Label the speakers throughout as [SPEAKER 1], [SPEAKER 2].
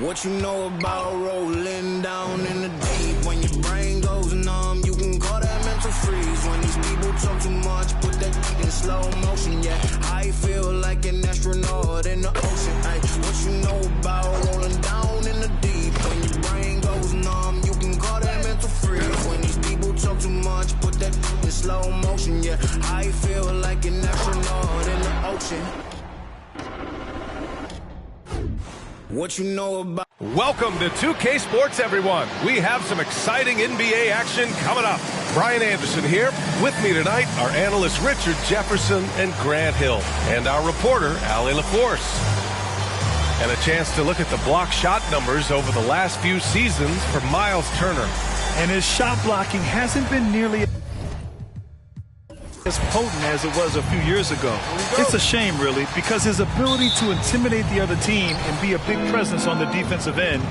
[SPEAKER 1] What you know about rolling down in the deep? When your brain goes numb, you can call that mental freeze. When these people talk too much, put that in slow motion. Yeah, I feel like an astronaut in the ocean. Ay, what you know about rolling down in the deep? When your brain goes numb, you can call that mental freeze. When these people talk too much, put that in slow motion. Yeah, I feel like an astronaut in the ocean. What you know about...
[SPEAKER 2] Welcome to 2K Sports, everyone. We have some exciting NBA action coming up. Brian Anderson here. With me tonight are analysts Richard Jefferson and Grant Hill, and our reporter, Allie LaForce. And a chance to look at the block shot numbers over the last few seasons for Miles Turner.
[SPEAKER 3] And his shot blocking hasn't been nearly as potent as it was a few years ago. It's a shame, really, because his ability to intimidate the other team and be a big presence on the defensive end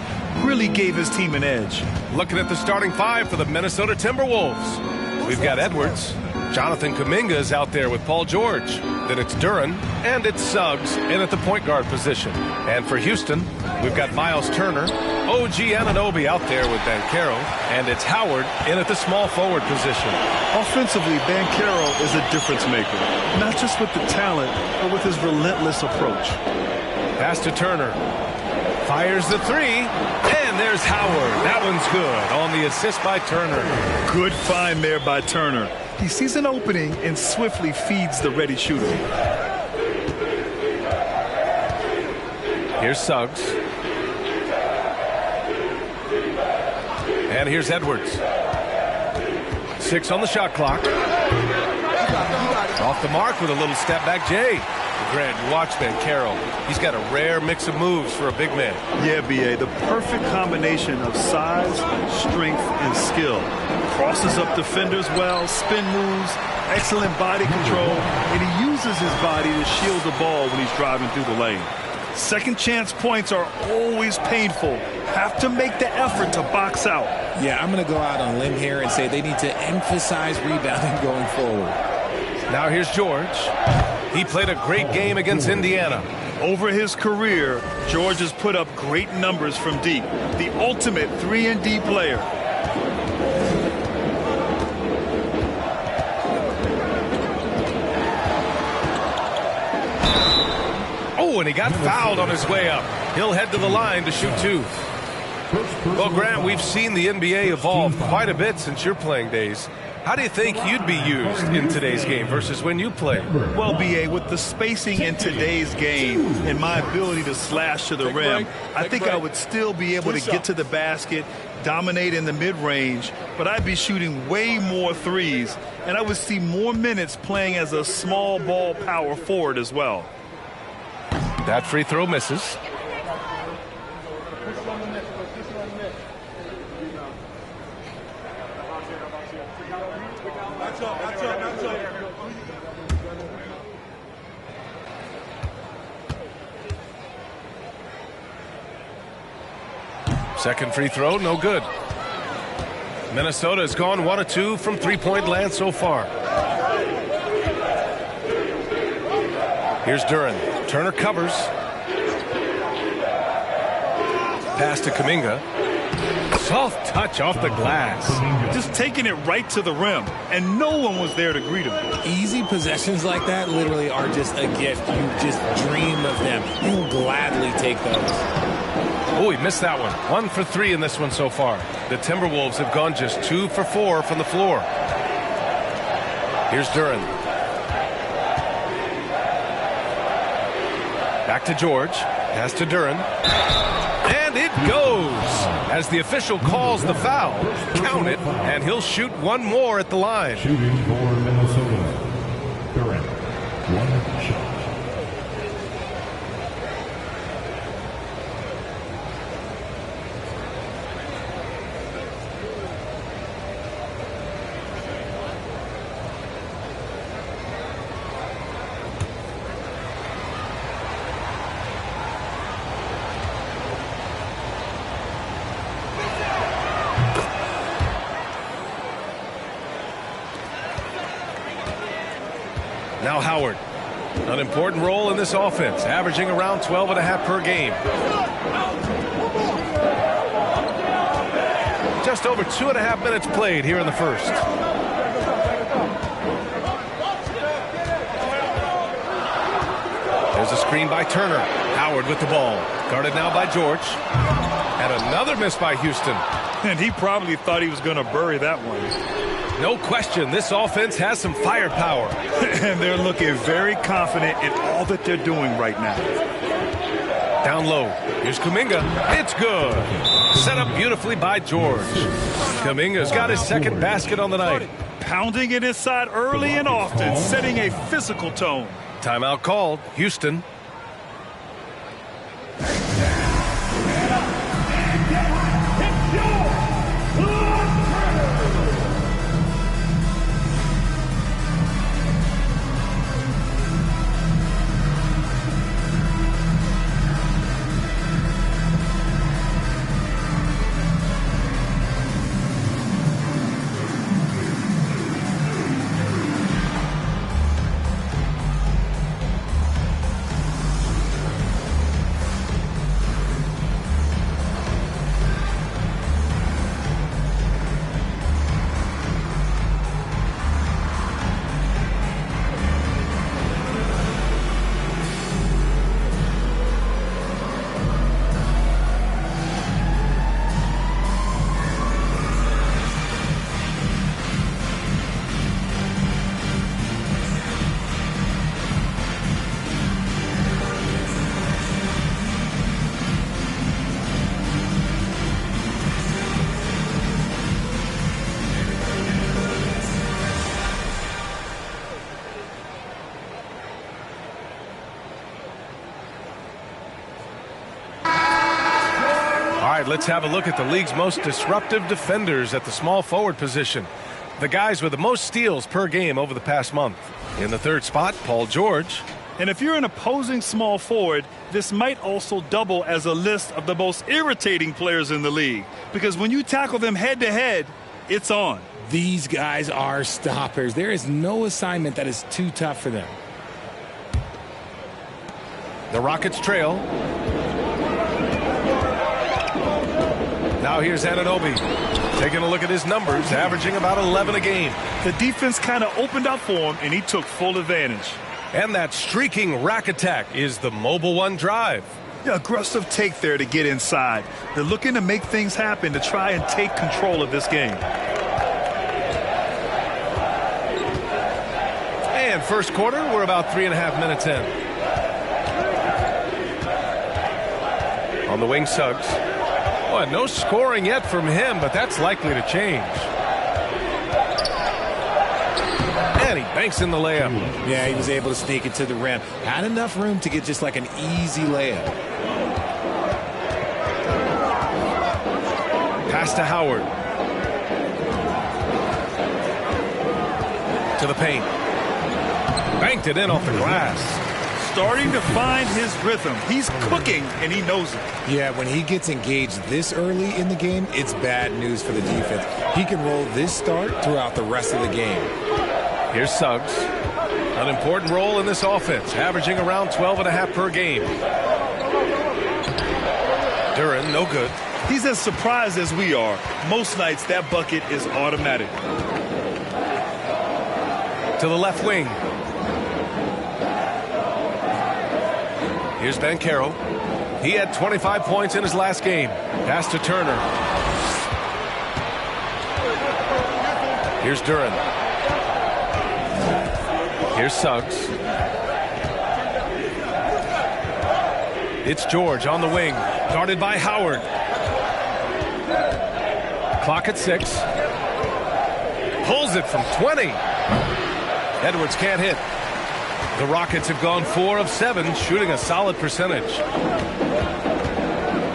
[SPEAKER 3] really gave his team an edge.
[SPEAKER 2] Looking at the starting five for the Minnesota Timberwolves. We've got Edwards. Jonathan Kuminga is out there with Paul George. Then it's Duren, and it's Suggs in at the point guard position. And for Houston, we've got Miles Turner, OG Anunoby out there with Banchero, and it's Howard in at the small forward position.
[SPEAKER 3] Offensively, Banchero is a difference maker, not just with the talent, but with his relentless approach.
[SPEAKER 2] Pass to Turner. Fires the three, and there's Howard. That one's good on the assist by Turner.
[SPEAKER 3] Good find there by Turner. He sees an opening and swiftly feeds the ready shooter.
[SPEAKER 2] Here's Suggs. And here's Edwards. 6 on the shot clock. Off the mark with a little step back Jay. Grant, you watch Banchero. He's got a rare mix of moves for a big man.
[SPEAKER 3] Yeah, B.A., the perfect combination of size, strength, and skill. Crosses up defenders well, spin moves, excellent body control, and he uses his body to shield the ball when he's driving through the lane. Second chance points are always painful. Have to make the effort to box out.
[SPEAKER 4] Yeah, I'm going to go out on a limb here and say they need to emphasize rebounding going forward.
[SPEAKER 2] Now here's George. He played a great game against Indiana.
[SPEAKER 3] Over his career, George has put up great numbers from deep. The ultimate 3-and-D player.
[SPEAKER 2] Oh, and he got fouled on his way up. He'll head to the line to shoot 2. Well, Grant, we've seen the NBA evolve quite a bit since your playing days. How do you think you'd be used in today's game versus when you played?
[SPEAKER 3] Well, B.A., with the spacing in today's game and my ability to slash to the rim, I think I would still be able to get to the basket, dominate in the mid-range, but I'd be shooting way more threes, and I would see more minutes playing as a small ball power forward as well.
[SPEAKER 2] That free throw misses. Second free throw, no good. Minnesota has gone 1 of 2 from three-point land so far. Here's Duren. Turner covers. Pass to Kuminga. Soft touch off the glass.
[SPEAKER 3] Just taking it right to the rim, and no one was there to greet him.
[SPEAKER 4] Easy possessions like that literally are just a gift. You just dream of them. You'll gladly take those.
[SPEAKER 2] Oh, he missed that one. 1 for 3 in this one so far. The Timberwolves have gone just 2 for 4 from the floor. Here's Duren. Back to George. Pass to Duren. And it goes as the official calls the foul. Count it, and he'll shoot one more at the line.
[SPEAKER 5] Shooting for Minnesota. Duren. 1 shot.
[SPEAKER 2] Now Howard. An important role in this offense, averaging around 12.5 per game. Just over 2.5 minutes played here in the first. There's a screen by Turner. Howard with the ball. Guarded now by George. And another miss by Houston.
[SPEAKER 3] And he probably thought he was going to bury that one.
[SPEAKER 2] No question, this offense has some firepower.
[SPEAKER 3] And they're looking very confident in all that they're doing right now.
[SPEAKER 2] Down low. Here's Kuminga. It's good. Set up beautifully by George. Kuminga's got his second basket on the night.
[SPEAKER 3] Pounding it inside early and often, setting a physical tone.
[SPEAKER 2] Timeout called. Houston. Let's have a look at the league's most disruptive defenders at the small forward position. The guys with the most steals per game over the past month. In the third spot, Paul George.
[SPEAKER 3] And if you're an opposing small forward, this might also double as a list of the most irritating players in the league. Because when you tackle them head-to-head, it's on.
[SPEAKER 4] These guys are stoppers. There is no assignment that is too tough for them.
[SPEAKER 2] The Rockets trail. Now here's Anunoby. Taking a look at his numbers, averaging about 11 a game.
[SPEAKER 3] The defense kind of opened up for him, and he took full advantage.
[SPEAKER 2] And that streaking rack attack is the Mobile One drive.
[SPEAKER 3] Yeah, aggressive take there to get inside. They're looking to make things happen to try and take control of this game.
[SPEAKER 2] And first quarter, we're about 3.5 minutes in. On the wing, Suggs. Oh, no scoring yet from him, but that's likely to change. And he banks in the layup.
[SPEAKER 4] Yeah, he was able to sneak it to the rim. Had enough room to get just like an easy layup.
[SPEAKER 2] Pass to Howard. To the paint. Banked it in off the glass.
[SPEAKER 3] Starting to find his rhythm. He's cooking, and he knows it.
[SPEAKER 4] Yeah, when he gets engaged this early in the game, it's bad news for the defense. He can roll this start throughout the rest of the game.
[SPEAKER 2] Here's Suggs. An important role in this offense, averaging around 12.5 per game. Duren, no good.
[SPEAKER 3] He's as surprised as we are. Most nights, that bucket is automatic.
[SPEAKER 2] To the left wing. Here's Banchero. He had 25 points in his last game. Pass to Turner. Here's Duren. Here's Suggs. It's George on the wing. Guarded by Howard. Clock at 6. Pulls it from 20. Edwards can't hit. The Rockets have gone 4 of 7, shooting a solid percentage.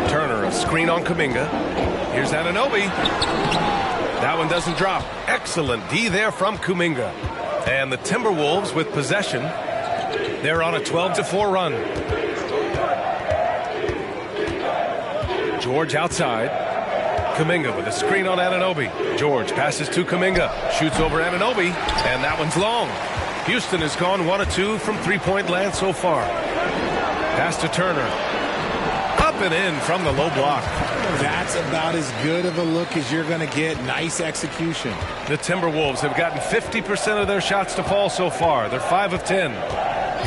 [SPEAKER 2] Turner, a screen on Kuminga. Here's Anunoby. That one doesn't drop. Excellent D there from Kuminga. And the Timberwolves with possession. They're on a 12-4 run. George outside. Kuminga with a screen on Anunoby. George passes to Kuminga. Shoots over Anunoby. And that one's long. Houston has gone 1 of 2 from three-point land so far. Pass to Turner. Up and in from the low block.
[SPEAKER 4] That's about as good of a look as you're going to get. Nice execution.
[SPEAKER 2] The Timberwolves have gotten 50% of their shots to fall so far. They're 5 of 10.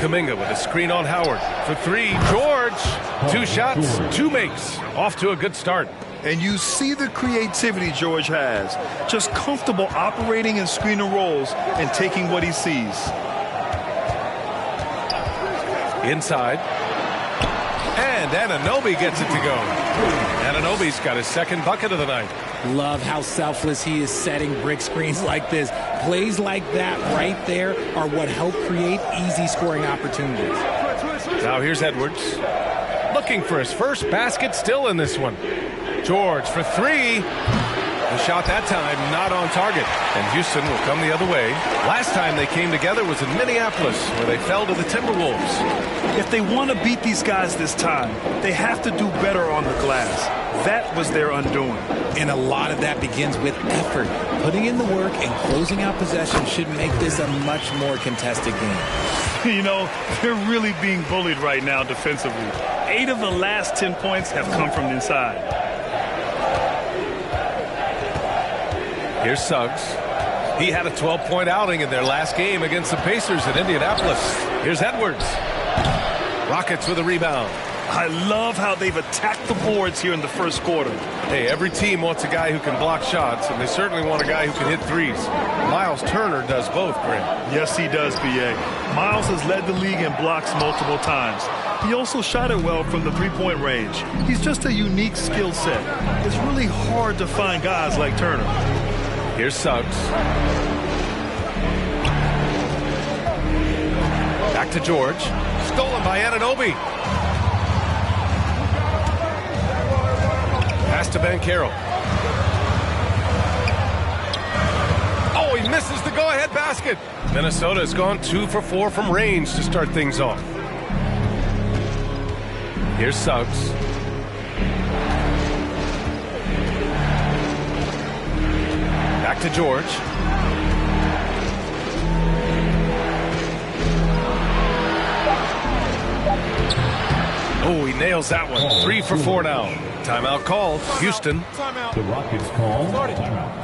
[SPEAKER 2] Kuminga with a screen on Howard. For 3, George. 2 shots, 2 makes. Off to a good start.
[SPEAKER 3] And you see the creativity George has. Just comfortable operating in screen and rolls and taking what he sees.
[SPEAKER 2] Inside. And Anunoby gets it to go. Anunoby's got his second bucket of the night.
[SPEAKER 4] Love how selfless he is setting brick screens like this. Plays like that right there are what help create easy scoring opportunities.
[SPEAKER 2] Now here's Edwards. Looking for his first basket, still in this one. George for 3. The shot that time not on target. And Houston will come the other way. Last time they came together was in Minneapolis, where they fell to the Timberwolves.
[SPEAKER 3] If they want to beat these guys this time, they have to do better on the glass. That was their undoing.
[SPEAKER 4] And a lot of that begins with effort. Putting in the work and closing out possession should make this a much more contested game.
[SPEAKER 3] You know, they're really being bullied right now defensively. 8 of the last 10 points have come from inside.
[SPEAKER 2] Here's Suggs. He had a 12-point outing in their last game against the Pacers in Indianapolis. Here's Edwards. Rockets with a rebound.
[SPEAKER 3] I love how they've attacked the boards here in the first quarter.
[SPEAKER 2] Hey, every team wants a guy who can block shots, and they certainly want a guy who can hit threes. Miles Turner does both, Graham.
[SPEAKER 3] Yes, he does, B.A. Miles has led the league in blocks multiple times. He also shot it well from the three-point range. He's just a unique skill set. It's really hard to find guys like Turner.
[SPEAKER 2] Here's Suggs. Back to George. Stolen by Anunoby. Pass to Banchero. Oh, he misses the go-ahead basket. Minnesota has gone 2 for 4 from range to start things off. Here's Suggs. Back to George. Oh, he nails that one. 3 for 4 now. Timeout called. Houston.
[SPEAKER 5] The Rockets call timeout.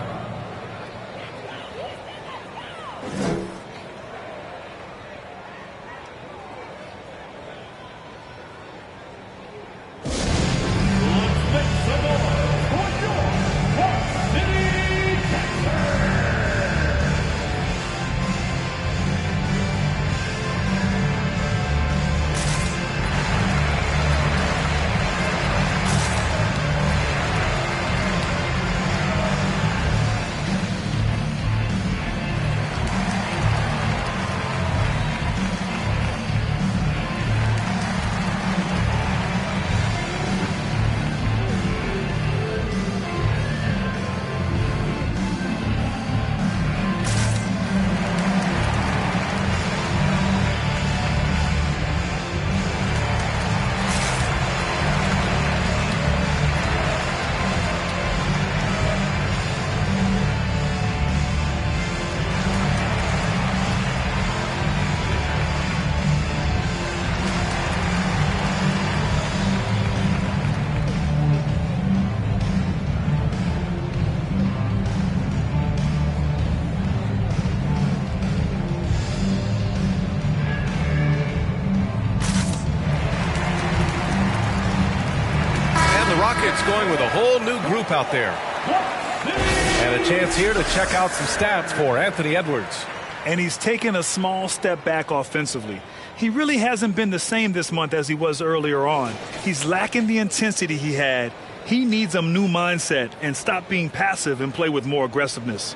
[SPEAKER 2] Rockets going with a whole new group out there. And a chance here to check out some stats for Anthony Edwards.
[SPEAKER 3] And he's taken a small step back offensively. He really hasn't been the same this month as he was earlier on. He's lacking the intensity he had. He needs a new mindset and stop being passive and play with more aggressiveness.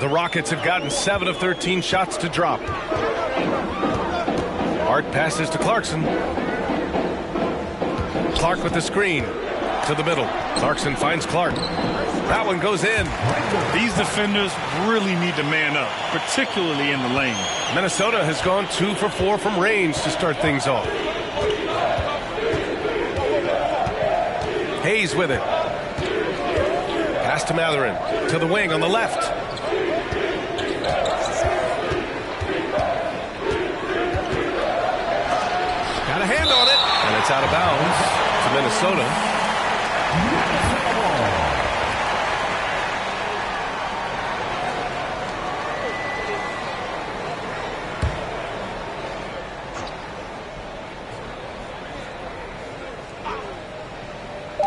[SPEAKER 2] The Rockets have gotten 7 of 13 shots to drop. Hart passes to Clarkson. Clark with the screen to the middle. Clarkson finds Clark. That one goes in.
[SPEAKER 3] These defenders really need to man up, particularly in the lane.
[SPEAKER 2] Minnesota has gone 2 for 4 from range to start things off. Hayes with it. Pass to Matherin. To the wing on the left. Got a hand on it. And it's out of bounds to Minnesota.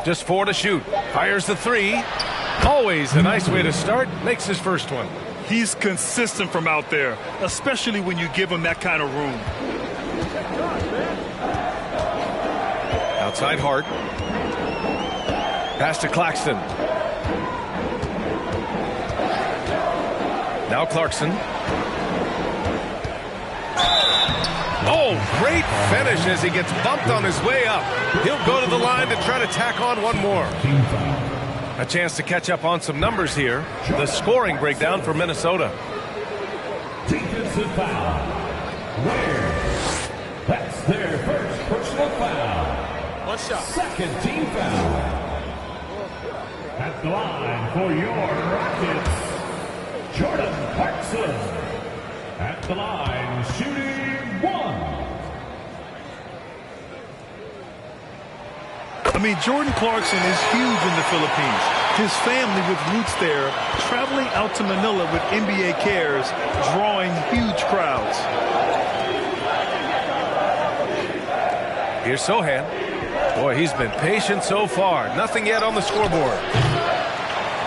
[SPEAKER 2] Just 4 to shoot. Fires the 3. Always a nice way to start. Makes his first one.
[SPEAKER 3] He's consistent from out there, especially when you give him that kind of room.
[SPEAKER 2] Outside Hart. Pass to Claxton. Now Clarkson. Oh, great finish as he gets bumped on his way up. He'll go to the line to try to tack on one more. A chance to catch up on some numbers here. The scoring breakdown for Minnesota.
[SPEAKER 5] Defensive foul. Where? That's their first personal foul.
[SPEAKER 4] One shot.
[SPEAKER 5] Second team foul. At the line for your Rockets, Jordan Clarkson. At the line, shooting 1.
[SPEAKER 3] I mean, Jordan Clarkson is huge in the Philippines. His family with roots there, traveling out to Manila with NBA cares, drawing huge crowds.
[SPEAKER 2] Here's Sohan. Boy, he's been patient so far. Nothing yet on the scoreboard.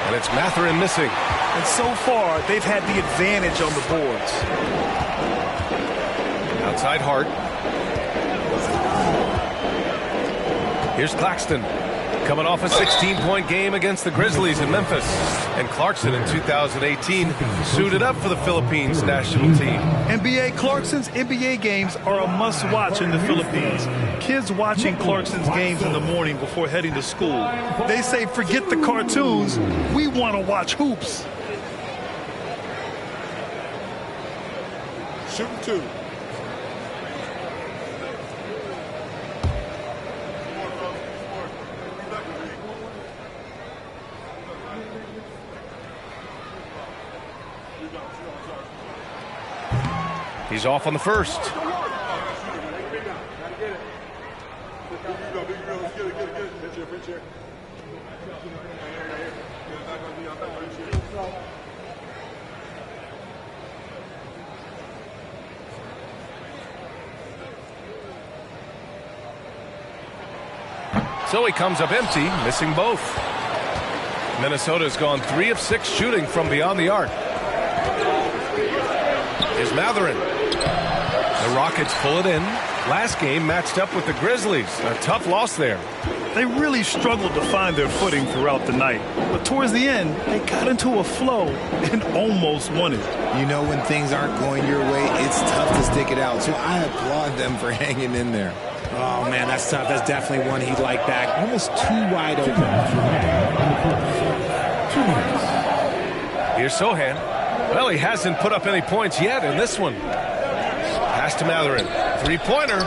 [SPEAKER 2] And it's Matherin missing.
[SPEAKER 3] And so far, they've had the advantage on the boards.
[SPEAKER 2] Outside Hart. Here's Claxton. Coming off a 16-point game against the Grizzlies in Memphis. And Clarkson in 2018 suited up for the Philippines national team.
[SPEAKER 3] NBA Clarkson's NBA games are a must-watch in the Philippines. Kids watching Clarkson's games in the morning before heading to school. They say, forget the cartoons, we want to watch hoops.
[SPEAKER 6] Shooting 2.
[SPEAKER 2] He's off on the first. So he comes up empty, missing both. Minnesota's gone 3 of 6 shooting from beyond the arc. Here's Matherin. The Rockets pull it in. Last game matched up with the Grizzlies. A tough loss there.
[SPEAKER 3] They really struggled to find their footing throughout the night. But towards the end, they got into a flow and almost won it.
[SPEAKER 6] You know, when things aren't going your way, it's tough to stick it out. So I applaud them for hanging in there.
[SPEAKER 4] Oh, man, that's tough. That's definitely one he'd like back. Almost too wide open.
[SPEAKER 5] 2 minutes.
[SPEAKER 2] Here's Sohan. Well, he hasn't put up any points yet in this one. Pass to Matherin. 3-pointer.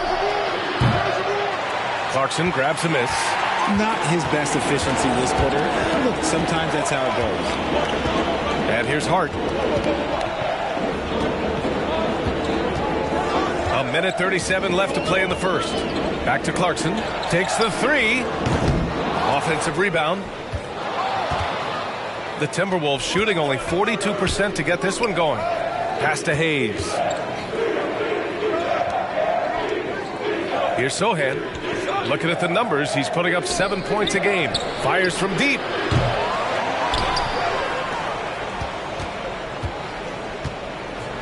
[SPEAKER 2] Clarkson grabs a miss.
[SPEAKER 4] Not his best efficiency this quarter. Look, sometimes that's how it goes.
[SPEAKER 2] And here's Hart. A minute 37 left to play in the first. Back to Clarkson. Takes the 3. Offensive rebound. The Timberwolves shooting only 42% to get this one going. Pass to Hayes. Here's Sohan. Looking at the numbers, he's putting up 7 points a game. Fires from deep.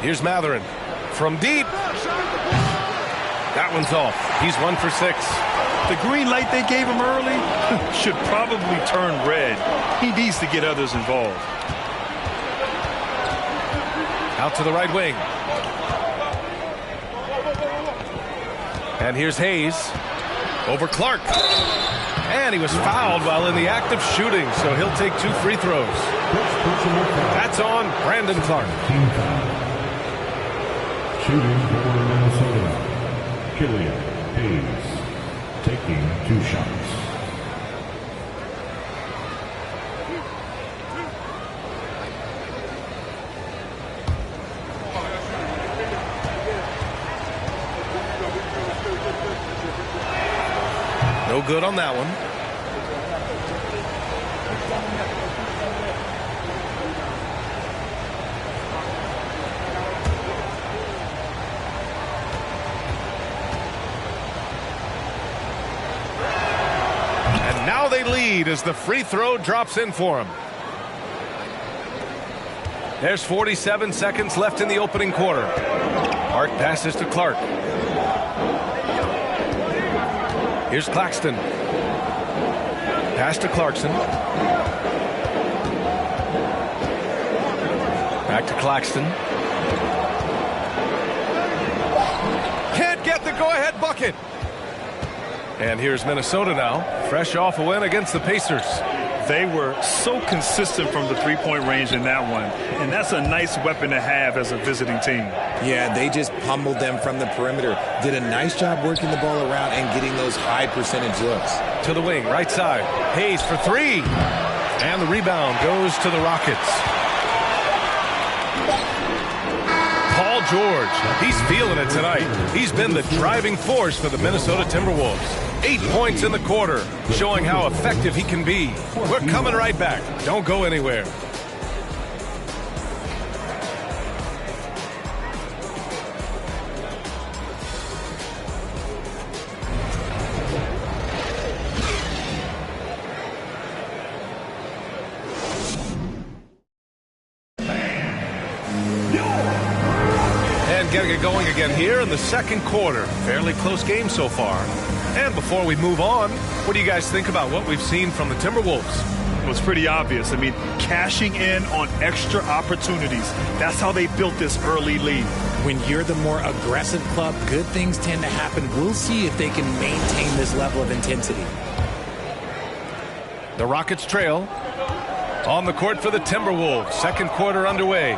[SPEAKER 2] Here's Matherin. From deep. That one's off. He's 1 for 6.
[SPEAKER 3] The green light they gave him early should probably turn red. He needs to get others involved.
[SPEAKER 2] Out to the right wing. And here's Hayes. Over Clark. And he was fouled while in the act of shooting, so he'll take 2 free throws. That's on Brandon Clark.
[SPEAKER 5] Shooting for Minnesota. Killian Hayes taking 2 shots.
[SPEAKER 2] No good on that one. And now they lead as the free throw drops in for them. There's 47 seconds left in the opening quarter. Hart passes to Clark. Here's Claxton. Pass to Clarkson. Back to Claxton. Can't get the go-ahead bucket. And here's Minnesota now, fresh off a win against the Pacers.
[SPEAKER 3] They were so consistent from the three-point range in that one, and that's a nice weapon to have as a visiting team.
[SPEAKER 6] Yeah, they just pummeled them from the perimeter. Did a nice job working the ball around and getting those high percentage looks.
[SPEAKER 2] To the wing, right side. Hayes for three. And the rebound goes to the Rockets. Paul George, he's feeling it tonight. He's been the driving force for the Minnesota Timberwolves. 8 points in the quarter, showing how effective he can be. We're coming right back. Don't go anywhere. And getting it going again here in the second quarter. Fairly close game so far. And before we move on, what do you guys think about what we've seen from the Timberwolves?
[SPEAKER 3] Well, it's pretty obvious. I mean, cashing in on extra opportunities. That's how they built this early lead.
[SPEAKER 4] When you're the more aggressive club, good things tend to happen. We'll see if they can maintain this level of intensity.
[SPEAKER 2] The Rockets trail. On the court for the Timberwolves. Second quarter underway.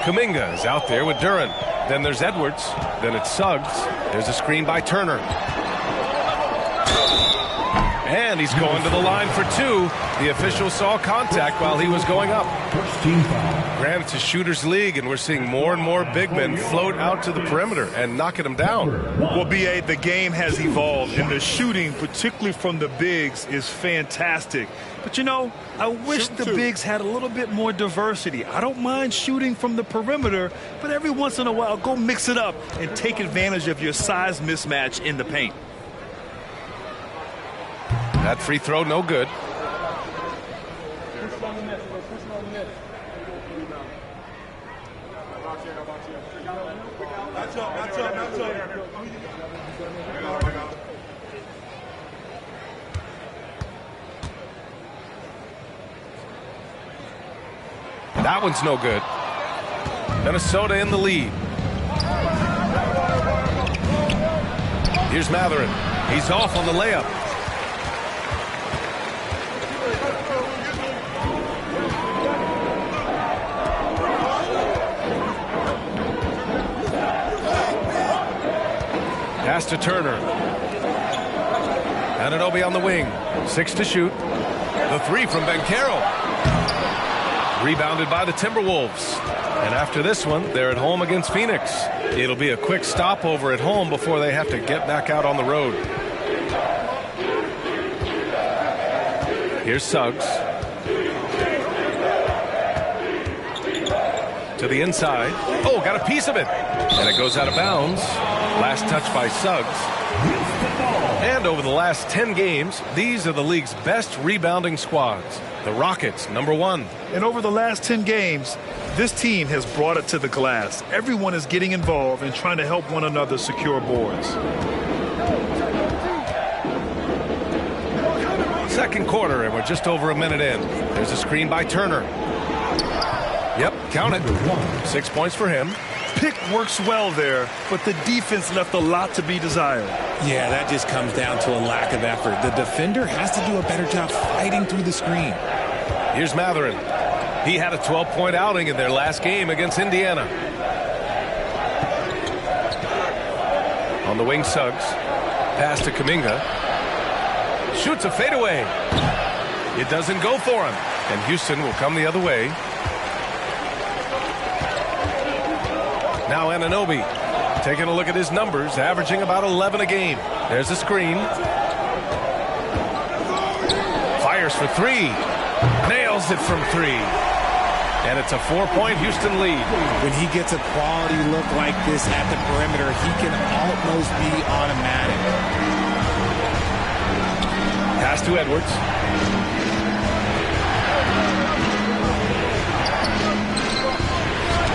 [SPEAKER 2] Kuminga is out there with Duren. Then there's Edwards. Then it's Suggs. There's a screen by Turner. And he's going to the line for two. The official saw contact while he was going up. Granted, it's a shooter's league, and we're seeing more and more big men float out to the perimeter and knocking them down.
[SPEAKER 3] Well, B.A., the game has evolved, and the shooting, particularly from the bigs, is fantastic. But, you know, I wish the bigs had a little bit more diversity. I don't mind shooting from the perimeter, but every once in a while, go mix it up and take advantage of your size mismatch in the paint.
[SPEAKER 2] That free throw, no good. That one's no good. Minnesota in the lead. Here's Matherin. He's off on the layup. Pass to Turner. Anunoby on the wing. 6 to shoot. The three from Banchero. Rebounded by the Timberwolves. And after this one, they're at home against Phoenix. It'll be a quick stopover at home before they have to get back out on the road. Here's Suggs. To the inside. Oh, got a piece of it. And it goes out of bounds. Last touch by Suggs. And over the last 10 games, these are the league's best rebounding squads. The Rockets, #1.
[SPEAKER 3] And over the last 10 games, this team has brought it to the glass. Everyone is getting involved and trying to help one another secure boards.
[SPEAKER 2] Second quarter, and we're just over a minute in. There's a screen by Turner. Yep, count it. 6 points for him.
[SPEAKER 3] Pick works well there, but the defense left a lot to be desired.
[SPEAKER 4] Yeah, that just comes down to a lack of effort. The defender has to do a better job fighting through the screen.
[SPEAKER 2] Here's Matherin. He had a 12-point outing in their last game against Indiana. On the wing, Suggs. Pass to Kuminga. Shoots a fadeaway. It doesn't go for him. And Houston will come the other way. Now Anunoby. Taking a look at his numbers, averaging about 11 a game. There's a screen. Fires for three. Nails it from three. And it's a 4-point Houston lead.
[SPEAKER 4] When he gets a quality look like this at the perimeter, he can almost be automatic.
[SPEAKER 2] Pass to Edwards.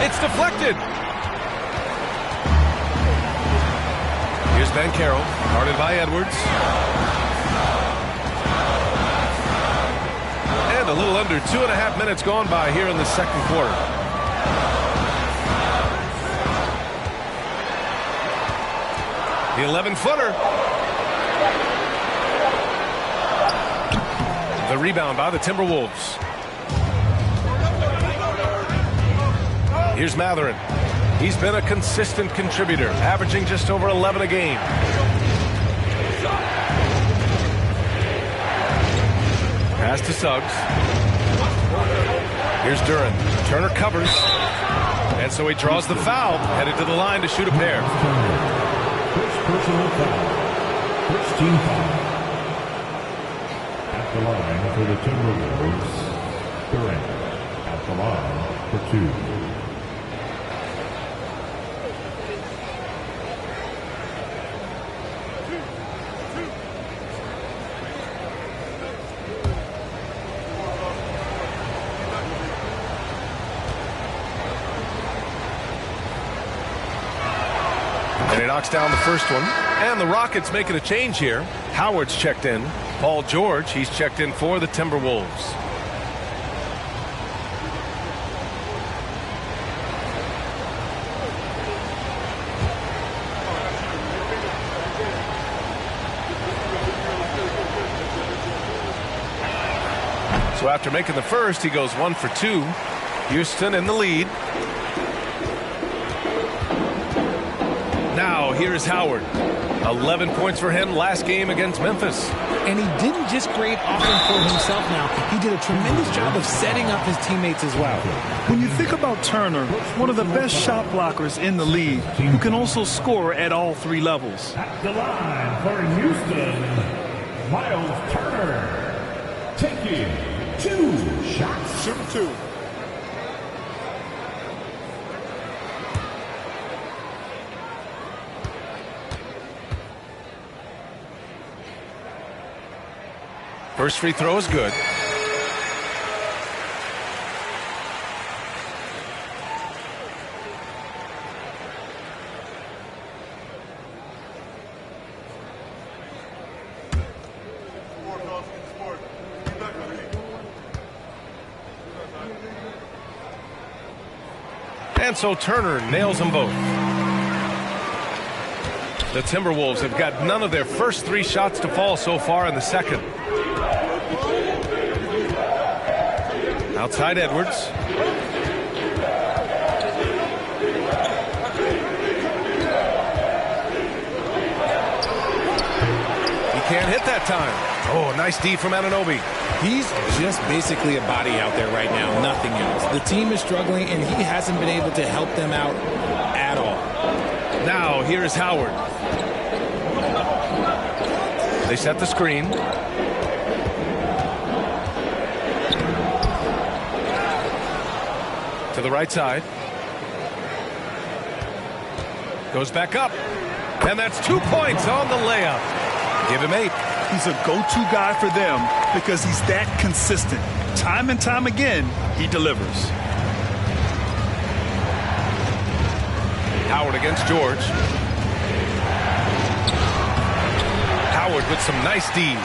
[SPEAKER 2] It's deflected. Here's Banchero, guarded by Edwards. And a little under 2.5 minutes gone by here in the second quarter. The 11-footer. The rebound by the Timberwolves. Here's Mathurin. He's been a consistent contributor, averaging just over 11 a game. Pass to Suggs. Here's Duren. Turner covers. And so he draws the foul, headed to the line to shoot a pair.
[SPEAKER 5] First personal foul. First team foul. At the line for the Timberwolves, Duren. At the line for two.
[SPEAKER 2] And he knocks down the first one. And the Rockets making a change here. Howard's checked in. Paul George, he's checked in for the Timberwolves. So after making the first, he goes 1 for 2. Houston in the lead. Now, here's Howard. 11 points for him last game against Memphis.
[SPEAKER 4] And he didn't just create offense for himself now. He did a tremendous job of setting up his teammates as well.
[SPEAKER 3] When you think about Turner, one of the best shot blockers in the league, who can also score at all three levels.
[SPEAKER 5] At the line for Houston, Miles Turner. Taking 2 shots.
[SPEAKER 7] Shooting 2.
[SPEAKER 2] First free throw is good. And so Turner nails them both. The Timberwolves have got none of their first 3 shots to fall so far in the second. Outside Edwards. He can't hit that time. Oh, nice D from Anunoby.
[SPEAKER 4] He's just basically a body out there right now, nothing else. The team is struggling, and he hasn't been able to help them out at all.
[SPEAKER 2] Now, here's Howard. They set the screen. To the right side. Goes back up. And that's 2 points on the layup. Give him 8.
[SPEAKER 3] He's a go-to guy for them because he's that consistent. Time and time again, he delivers.
[SPEAKER 2] Howard against George. Howard with some nice D.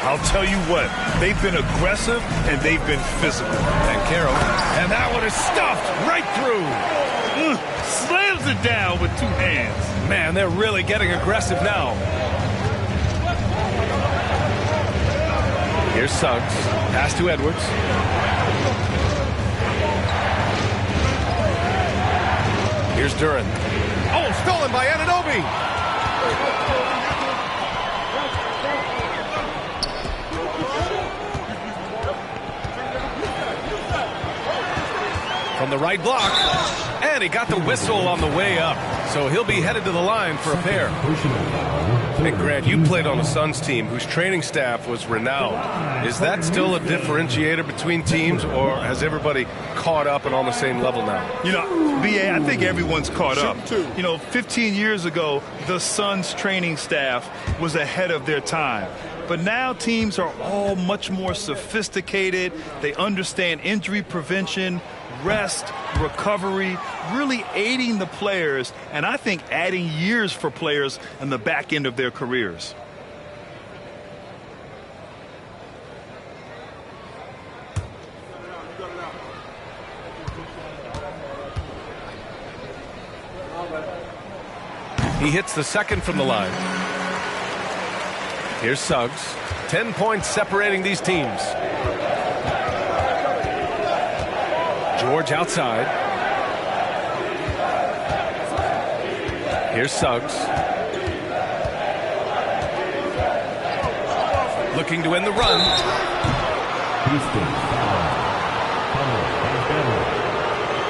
[SPEAKER 3] I'll tell you what, they've been aggressive and they've been physical.
[SPEAKER 2] And Carroll. And that one is stuffed right through.
[SPEAKER 3] Slams it down with 2 hands.
[SPEAKER 2] Man, they're really getting aggressive now. Here's Suggs. Pass to Edwards. Here's Duren. Oh, stolen by Anunoby. From the right block. And he got the whistle on the way up. So he'll be headed to the line for a pair. Hey, Grant, you played on a Suns team whose training staff was renowned. Is that still a differentiator between teams, or has everybody caught up and on the same level now?
[SPEAKER 3] You know, B.A., I think everyone's caught up. You know, 15 years ago, the Suns training staff was ahead of their time. But now teams are all much more sophisticated. They understand injury prevention, rest, recovery, really aiding the players, and I think adding years for players in the back end of their careers.
[SPEAKER 2] He hits the second from the line. Here's Suggs. 10 points separating these teams. George outside. Here's Suggs. Looking to end the run.
[SPEAKER 5] Houston,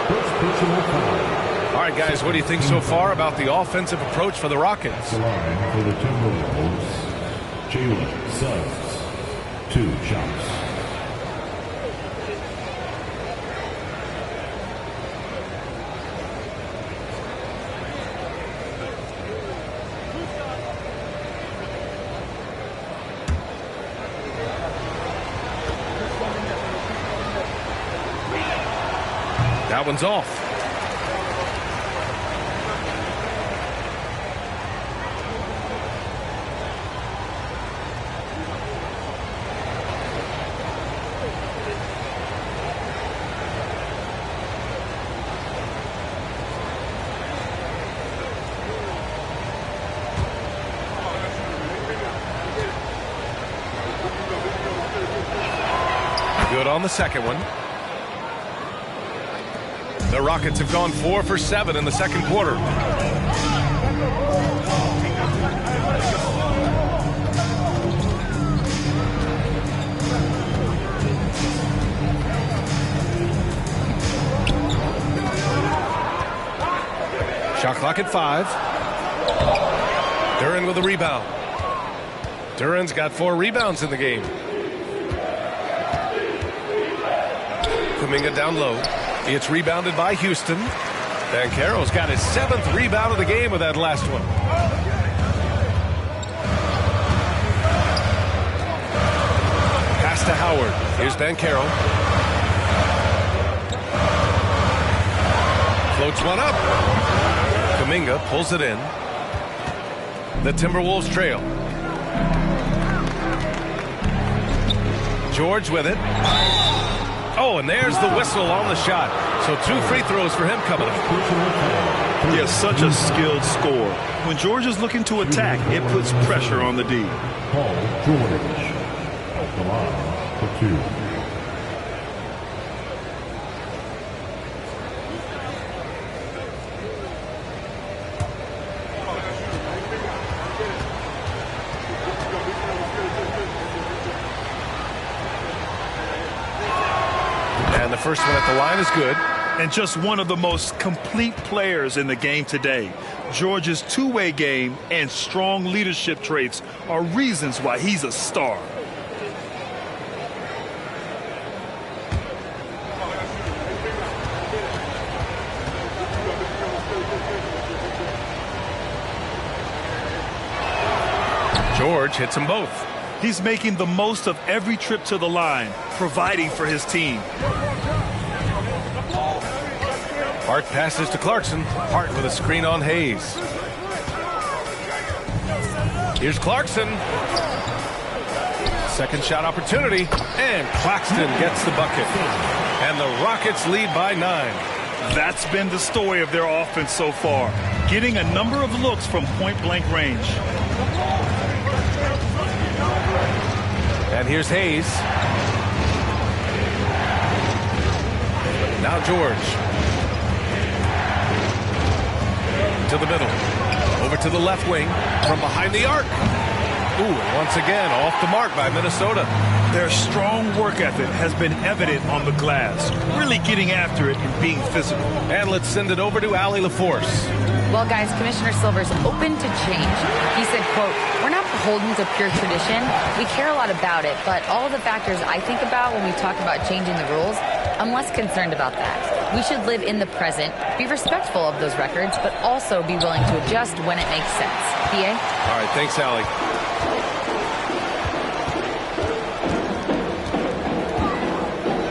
[SPEAKER 5] first personal foul.
[SPEAKER 2] All right, guys, what do you think so far about the offensive approach for the Rockets?
[SPEAKER 5] The line for the Timberwolves, Jalen Suggs, 2 shots.
[SPEAKER 2] That one's off. Good on the second one. The Rockets have gone 4 for 7 in the second quarter. Shot clock at 5. Duren with a rebound. Duren's got 4 rebounds in the game. Kuminga down low. It's rebounded by Houston. Banchero's got his 7th rebound of the game with that last one. Pass to Howard. Here's Banchero. Floats one up. Kuminga pulls it in. The Timberwolves trail. George with it. Oh, and there's the whistle on the shot. So 2 free throws for him coming up.
[SPEAKER 3] Yeah, such a skilled scorer. When George is looking to attack, it puts pressure on the D.
[SPEAKER 5] Paul George, at the line for 2.
[SPEAKER 2] And the first one at the line is good.
[SPEAKER 3] And just one of the most complete players in the game today. George's two-way game and strong leadership traits are reasons why he's a star.
[SPEAKER 2] George hits them both.
[SPEAKER 3] He's making the most of every trip to the line, providing for his team.
[SPEAKER 2] Hart passes to Clarkson. Hart with a screen on Hayes. Here's Clarkson. Second shot opportunity. And Claxton gets the bucket. And the Rockets lead by 9.
[SPEAKER 3] That's been the story of their offense so far. Getting a number of looks from point-blank range.
[SPEAKER 2] And here's Hayes. Now George. To the middle. Over to the left wing. From behind the arc. Ooh, once again, off the mark by Minnesota.
[SPEAKER 3] Their strong work ethic has been evident on the glass, really getting after it and being physical.
[SPEAKER 2] And let's send it over to Allie LaForce.
[SPEAKER 7] Well, guys, Commissioner Silver's open to change. He said, quote, "We're not beholden to pure tradition. We care a lot about it, but all of the factors I think about when we talk about changing the rules, I'm less concerned about that. We should live in the present, be respectful of those records, but also be willing to adjust when it makes sense." PA?
[SPEAKER 2] All right, thanks, Allie.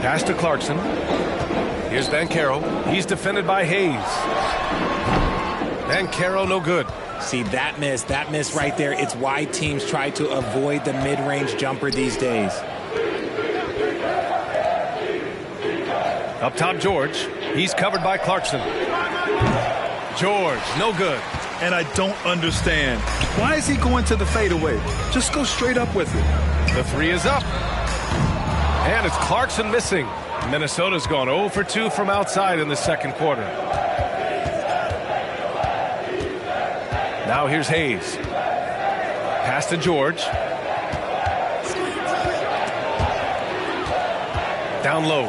[SPEAKER 2] Pass to Clarkson. Here's Vancaro. He's defended by Hayes. Vancaro, no good.
[SPEAKER 4] See, that miss right there. It's why teams try to avoid the mid-range jumper these days.
[SPEAKER 2] Up top, George. He's covered by Clarkson. George, no good.
[SPEAKER 3] And I don't understand. Why is he going to the fadeaway? Just go straight up with it.
[SPEAKER 2] The three is up. And it's Clarkson missing. Minnesota's gone 0 for 2 from outside in the second quarter. Now here's Hayes. Pass to George. Down low.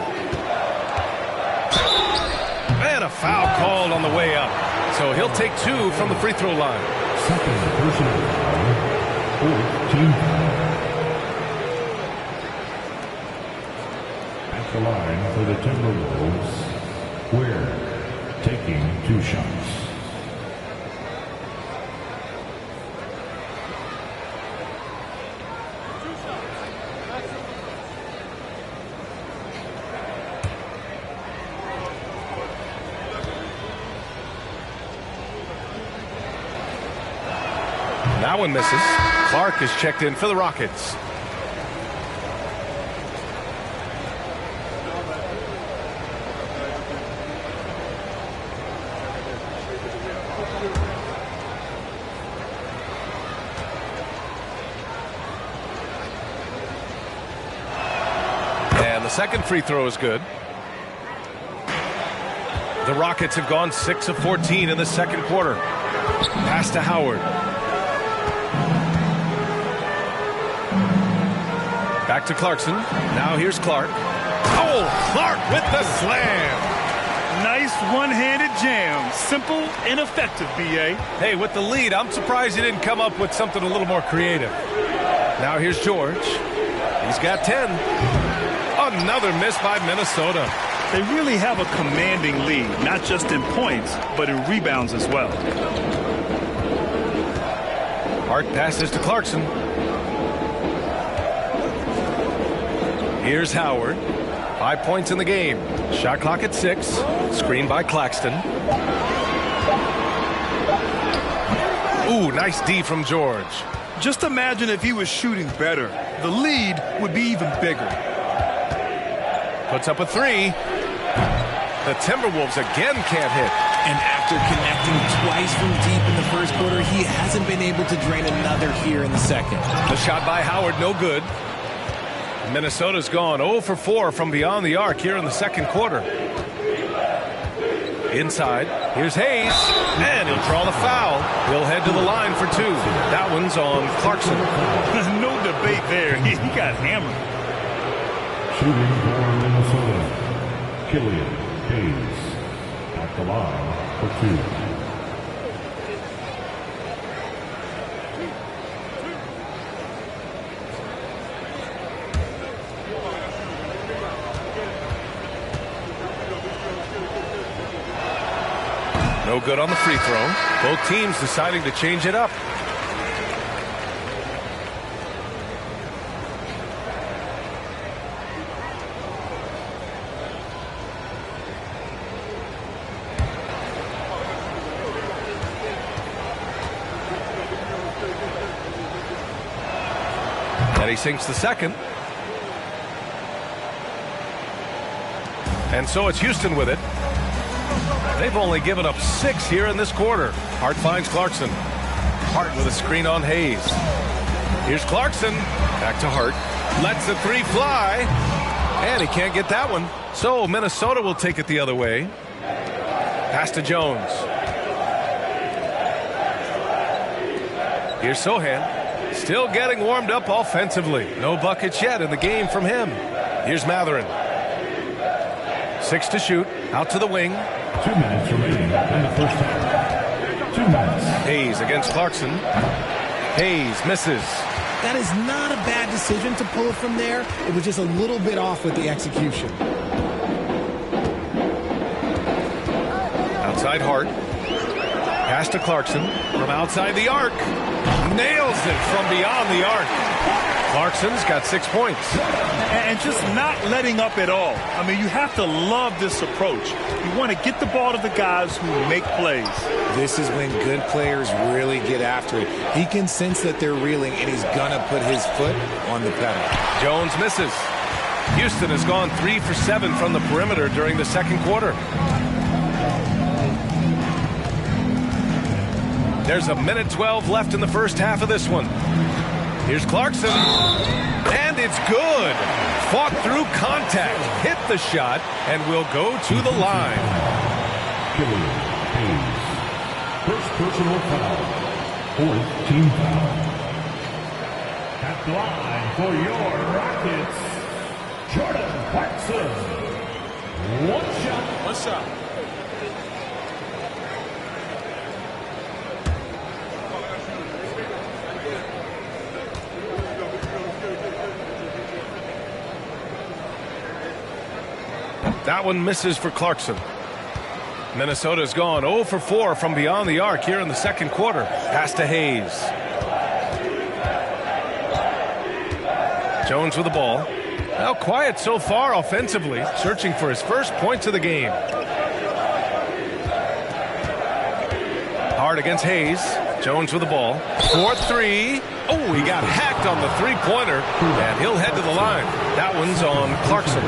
[SPEAKER 2] And a foul called on the way up. So he'll take 2 from the free throw line.
[SPEAKER 5] Second personal foul, 14th foul. At the line for the Timberwolves, Ware taking 2 shots.
[SPEAKER 2] That one misses. Clark is checked in for the Rockets. And the second free throw is good. The Rockets have gone 6 of 14 in the second quarter. Pass to Howard. Back to Clarkson. Now here's Clark. Oh, Clark with the slam.
[SPEAKER 3] Nice one-handed jam. Simple and effective, B.A.
[SPEAKER 2] Hey, with the lead, I'm surprised he didn't come up with something a little more creative. Now here's George. He's got 10. Another miss by Minnesota.
[SPEAKER 3] They really have a commanding lead, not just in points, but in rebounds as well.
[SPEAKER 2] Hart passes to Clarkson. Here's Howard. 5 points in the game. Shot clock at 6. Screen by Claxton. Ooh, nice D from George.
[SPEAKER 3] Just imagine if he was shooting better. The lead would be even bigger.
[SPEAKER 2] Puts up a 3. The Timberwolves again can't hit.
[SPEAKER 4] And after connecting twice from deep in the first quarter, he hasn't been able to drain another here in the second.
[SPEAKER 2] The shot by Howard, no good. Minnesota's gone 0 for 4 from beyond the arc here in the second quarter. Inside, here's Hayes, and he'll draw the foul. He'll head to the line for 2. That one's on Clarkson.
[SPEAKER 3] No debate there. He got hammered.
[SPEAKER 5] Shooting for Minnesota, Killian Hayes at the line for 2.
[SPEAKER 2] No good on the free throw. Both teams deciding to change it up. And he sinks the second. And so it's Houston with it. They've only given up 6 here in this quarter. Hart finds Clarkson. Hart with a screen on Hayes. Here's Clarkson. Back to Hart. Lets the 3 fly. And he can't get that one. So Minnesota will take it the other way. Pass to Jones. Here's Sohan. Still getting warmed up offensively. No buckets yet in the game from him. Here's Matherin. 6 to shoot. Out to the wing.
[SPEAKER 5] 2 minutes remaining in the first half. 2 minutes.
[SPEAKER 2] Hayes against Clarkson. Hayes misses.
[SPEAKER 4] That is not a bad decision to pull it from there. It was just a little bit off with the execution.
[SPEAKER 2] Outside Hart. Pass to Clarkson from outside the arc. Nails it from beyond the arc. Clarkson's got 6 points.
[SPEAKER 3] And just not letting up at all. I mean, you have to love this approach. You want to get the ball to the guys who make plays.
[SPEAKER 6] This is when good players really get after it. He can sense that they're reeling, and he's going to put his foot on the pedal.
[SPEAKER 2] Jones misses. Houston has gone 3 for 7 from the perimeter during the second quarter. There's a minute 12 left in the first half of this one. Here's Clarkson. And it's good. Fought through contact. Hit the shot and will go to the line.
[SPEAKER 5] Hayes. First personal foul. 4th team foul. At the line for your Rockets, Jordan Clarkson. 1 shot.
[SPEAKER 8] What's up?
[SPEAKER 2] That one misses for Clarkson. Minnesota's gone 0 for 4 from beyond the arc here in the second quarter. Pass to Hayes. Jones with the ball. Now quiet so far offensively, searching for his first points of the game. Hard against Hayes. Jones with the ball. 4-3. Oh, he got hacked on the three-pointer, and he'll head to the line. That one's on Clarkson.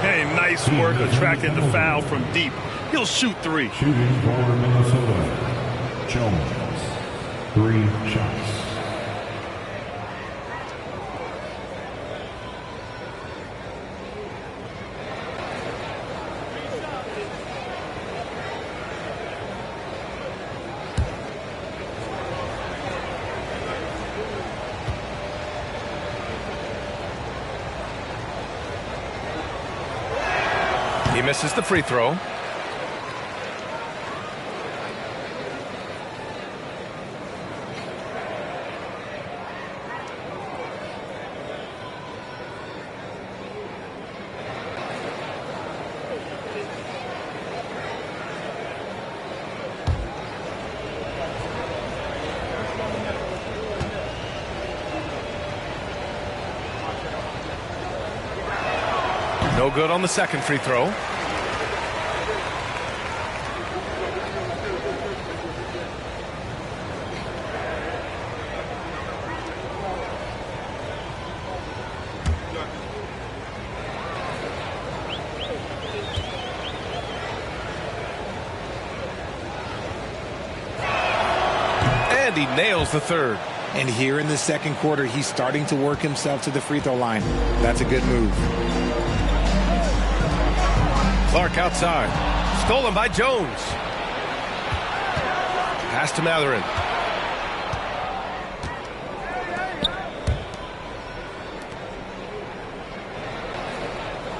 [SPEAKER 3] Hey, nice work attracting the foul from deep. He'll shoot 3.
[SPEAKER 5] Shooting for Minnesota, Jones. 3 shots.
[SPEAKER 2] He misses the free throw. No good on the second free throw. And he nails the third.
[SPEAKER 6] And here in the second quarter, he's starting to work himself to the free throw line. That's a good move.
[SPEAKER 2] Clark outside. Stolen by Jones. Pass to Matherin.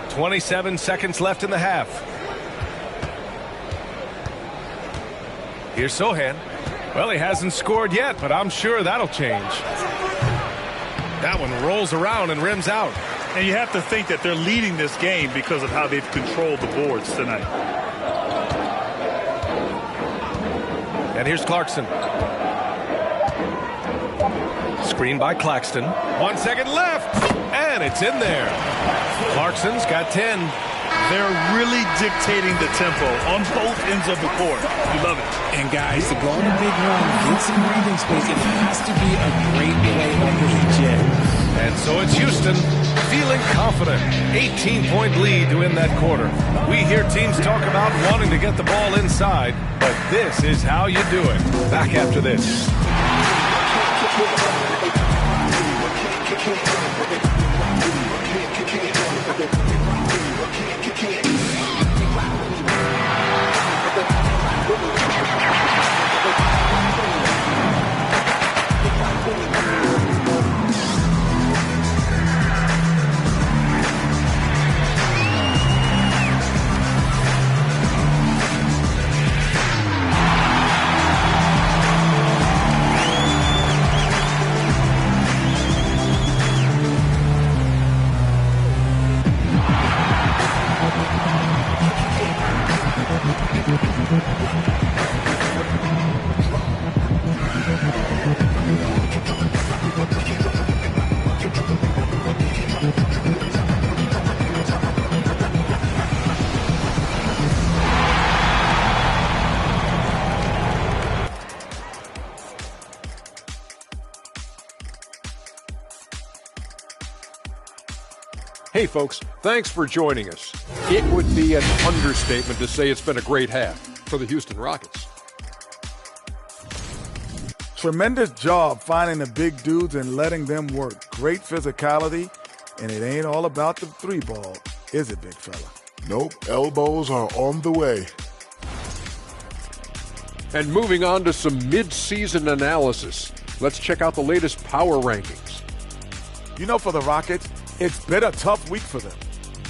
[SPEAKER 2] "27 seconds left in the half. Here's Sohan. Well, he hasn't scored yet, but I'm sure that'll change. That one rolls around and rims out.
[SPEAKER 3] And you have to think that they're leading this game because of how they've controlled the boards tonight.
[SPEAKER 2] And here's Clarkson. Screen by Claxton. 1 second left. And it's in there. Clarkson's got 10.
[SPEAKER 3] They're really dictating the tempo on both ends of the court. You love it.
[SPEAKER 4] And guys, to go on a big run, get some breathing space, it has to be a great play under the jet.
[SPEAKER 2] And so it's Houston feeling confident. 18-point lead to win that quarter. We hear teams talk about wanting to get the ball inside, but this is how you do it. Back after this.
[SPEAKER 8] Hey, folks, thanks for joining us. It would be an understatement to say it's been a great half for the Houston Rockets.
[SPEAKER 9] Tremendous job finding the big dudes and letting them work. Great physicality, and it ain't all about the three ball, is it, big fella?
[SPEAKER 10] Nope, elbows are on the way.
[SPEAKER 8] And moving on to some mid-season analysis, let's check out the latest power rankings.
[SPEAKER 9] You know, for the Rockets, it's been a tough week for them,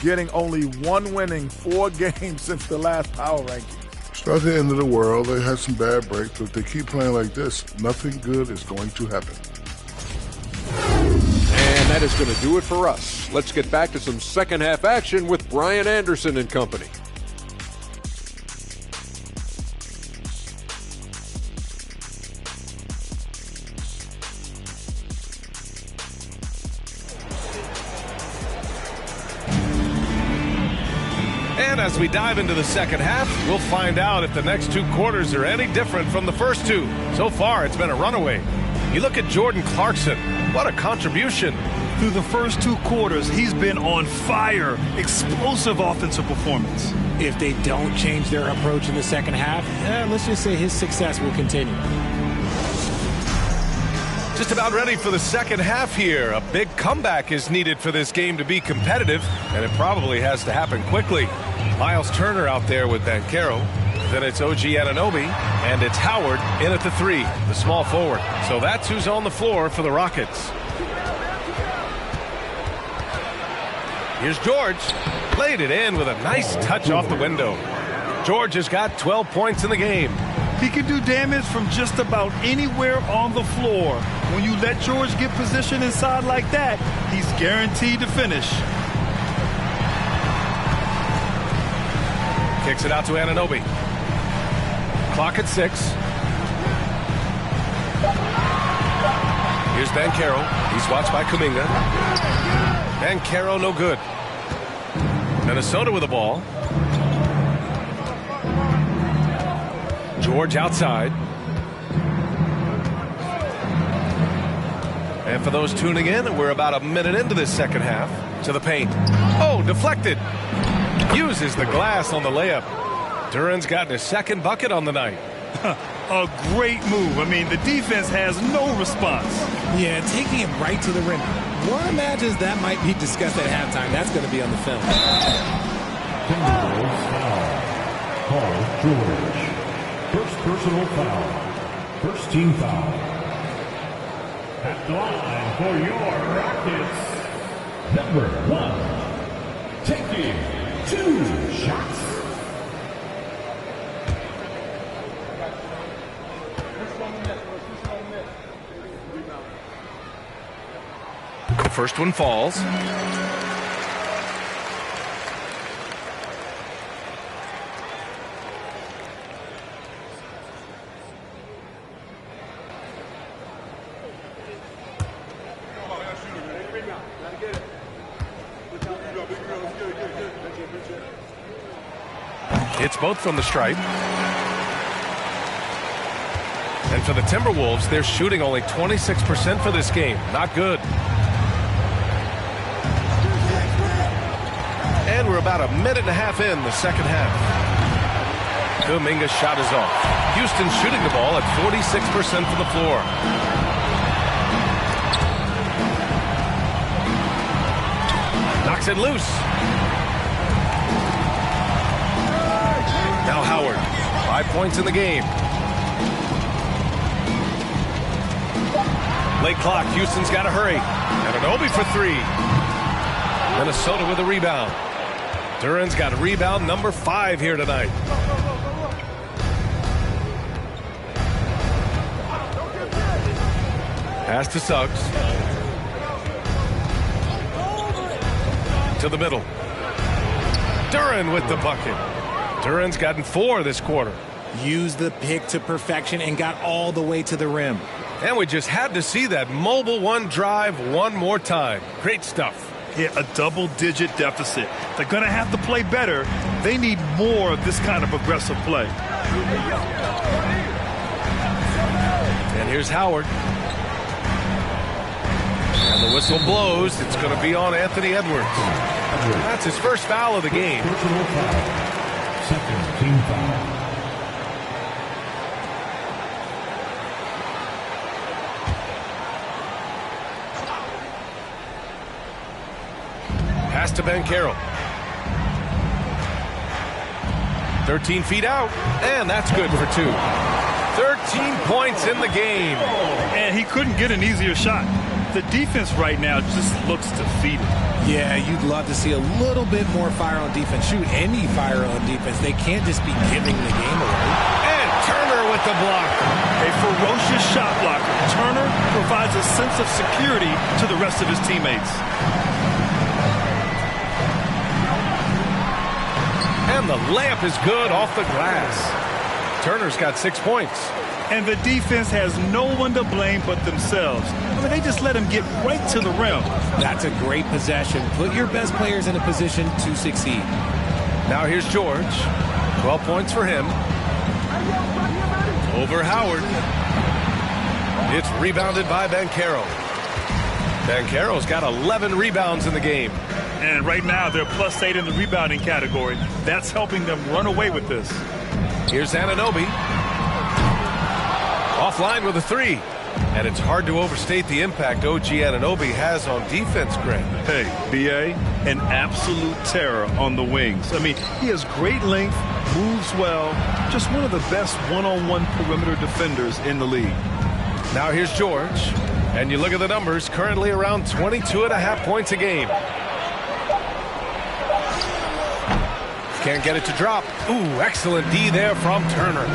[SPEAKER 9] getting only one win in 4 games since the last power ranking.
[SPEAKER 10] It's not the end of the world. They had some bad breaks, but if they keep playing like this, nothing good is going to happen.
[SPEAKER 8] And that is going to do it for us. Let's get back to some second half action with Brian Anderson and company.
[SPEAKER 2] And as we dive into the second half, we'll find out if the next 2 quarters are any different from the first 2. So far, it's been a runaway. You look at Jordan Clarkson. What a contribution.
[SPEAKER 3] Through the first 2 quarters, he's been on fire. Explosive offensive performance.
[SPEAKER 4] If they don't change their approach in the second half, let's just say his success will continue.
[SPEAKER 2] Just about ready for the second half here. A big comeback is needed for this game to be competitive, and it probably has to happen quickly. Miles Turner out there with Banchero. Then it's OG Anunoby, and it's Howard in at the 3, the small forward. So that's who's on the floor for the Rockets. Here's George. Played it in with a nice touch off the window. George has got 12 points in the game.
[SPEAKER 3] He can do damage from just about anywhere on the floor. When you let George get position inside like that, he's guaranteed to finish.
[SPEAKER 2] Kicks it out to Anunoby. Clock at 6. Here's Banchero. He's watched by Kuminga. Banchero no good. Minnesota with the ball. George outside. And for those tuning in, we're about a minute into this second half. To the paint. Oh, deflected. Uses the glass on the layup. Duran's gotten his second bucket on the night.
[SPEAKER 3] A great move. I mean, the defense has no response.
[SPEAKER 4] Yeah, taking it right to the rim. One imagines that might be discussed at halftime. That's going to be on the film.
[SPEAKER 5] Timberwolves foul. Paul George. First personal foul. First team foul. At the line for your Rockets. Number 1. Taking 2 shots.
[SPEAKER 2] First one falls. It's both from the stripe. And for the Timberwolves, they're shooting only 26% for this game. Not good. And we're about a minute and a half in the second half. Kuminga's shot is off. Houston shooting the ball at 46% from the floor. Knocks it loose. Now Howard. 5 points in the game. Late clock. Houston's got to hurry. Anunoby for 3. Minnesota with a rebound. Duran's got a rebound number 5 here tonight. Pass to Suggs. To the middle. Duran with the bucket. Duran's gotten 4 this quarter.
[SPEAKER 4] Used the pick to perfection and got all the way to the rim.
[SPEAKER 2] And we just had to see that mobile one drive one more time. Great stuff.
[SPEAKER 3] Yeah, a double-digit deficit. They're going to have to play better. They need more of this kind of aggressive play.
[SPEAKER 2] And here's Howard. And the whistle blows. It's going to be on Anthony Edwards. That's his first foul of the game.
[SPEAKER 5] Personal foul. Second team foul.
[SPEAKER 2] Pass to Banchero. 13 feet out, and that's good for 2. 13 points in the game.
[SPEAKER 3] And he couldn't get an easier shot. The defense right now just looks defeated.
[SPEAKER 4] Yeah, you'd love to see a little bit more fire on defense. Shoot, any fire on defense. They can't just be giving the game away.
[SPEAKER 2] And Turner with the block.
[SPEAKER 3] A ferocious shot blocker. Turner provides a sense of security to the rest of his teammates.
[SPEAKER 2] And the layup is good off the glass. Turner's got 6 points.
[SPEAKER 3] And the defense has no one to blame but themselves. I mean, they just let him get right to the rim.
[SPEAKER 4] That's a great possession. Put your best players in a position to succeed.
[SPEAKER 2] Now here's George. 12 points for him. Over Howard. It's rebounded by Banchero. Banchero's got 11 rebounds in the game.
[SPEAKER 3] And right now, they're +8 in the rebounding category. That's helping them run away with this.
[SPEAKER 2] Here's Anunoby. Offline with a 3. And it's hard to overstate the impact OG Anunoby has on defense, Greg.
[SPEAKER 3] Hey, B.A., an absolute terror on the wings. I mean, he has great length, moves well, just one of the best one-on-one perimeter defenders in the league.
[SPEAKER 2] Now here's George. And you look at the numbers, currently around 22.5 points a game. Can't get it to drop. Ooh, excellent D there from Turner.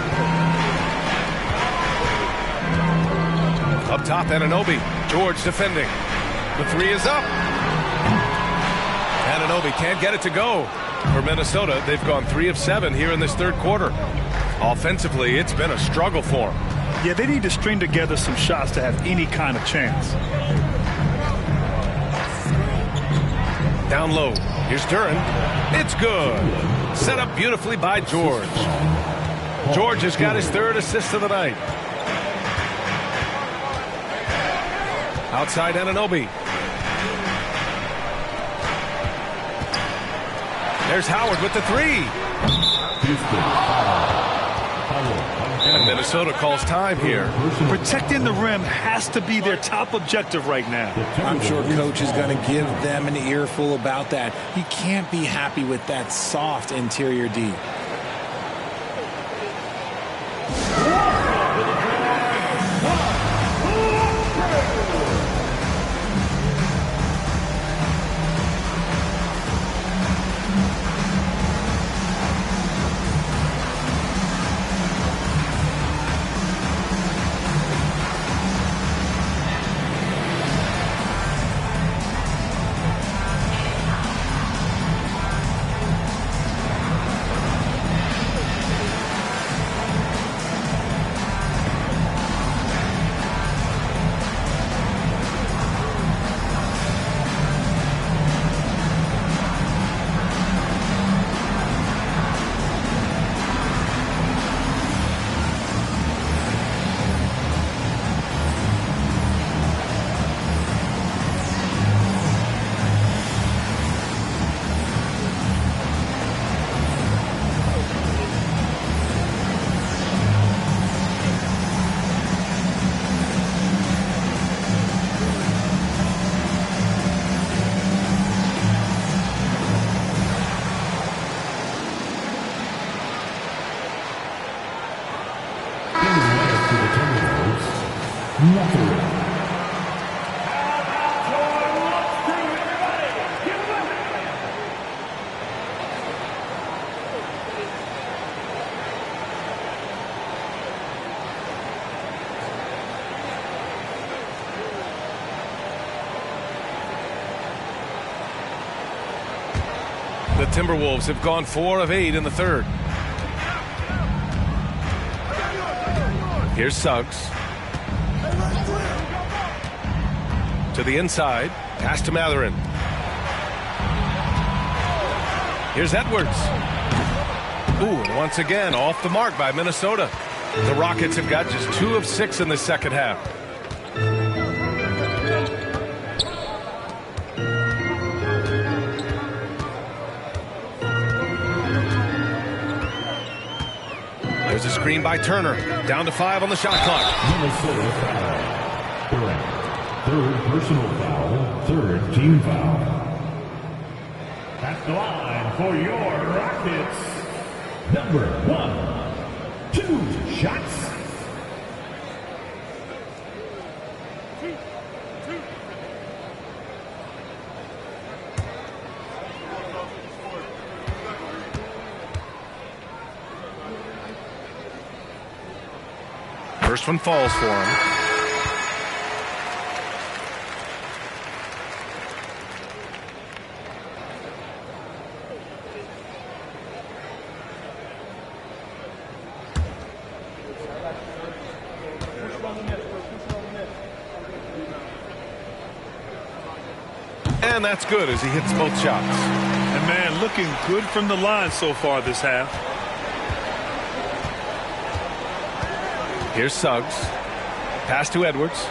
[SPEAKER 2] Up top, Anunoby. George defending. The 3 is up. Anunoby can't get it to go. For Minnesota, they've gone 3 of 7 here in this third quarter. Offensively, it's been a struggle for them.
[SPEAKER 3] Yeah, they need to string together some shots to have any kind of chance.
[SPEAKER 2] Down low. Here's Duren. It's good. Set up beautifully by George. George has got his 3rd assist of the night. Outside Anunoby. There's Howard with the 3. And Minnesota calls time here.
[SPEAKER 3] Protecting the rim has to be their top objective right now.
[SPEAKER 4] I'm sure coach is going to give them an earful about that. He can't be happy with that soft interior D.
[SPEAKER 2] The Timberwolves have gone 4 of 8 in the third. Here's Suggs. To the inside. Pass to Matherin. Here's Edwards. Ooh, and once again, off the mark by Minnesota. The Rockets have got just 2 of 6 in the second half. There's a screen by Turner. Down to 5 on the shot clock.
[SPEAKER 5] Minnesota foul. Durant. Third personal foul. Third team foul. At the line for your Rockets. Number 1. 2 shots.
[SPEAKER 2] First one falls for him. And that's good as he hits both shots.
[SPEAKER 3] And man, looking good from the line so far this half.
[SPEAKER 2] Here's Suggs. Pass to Edwards.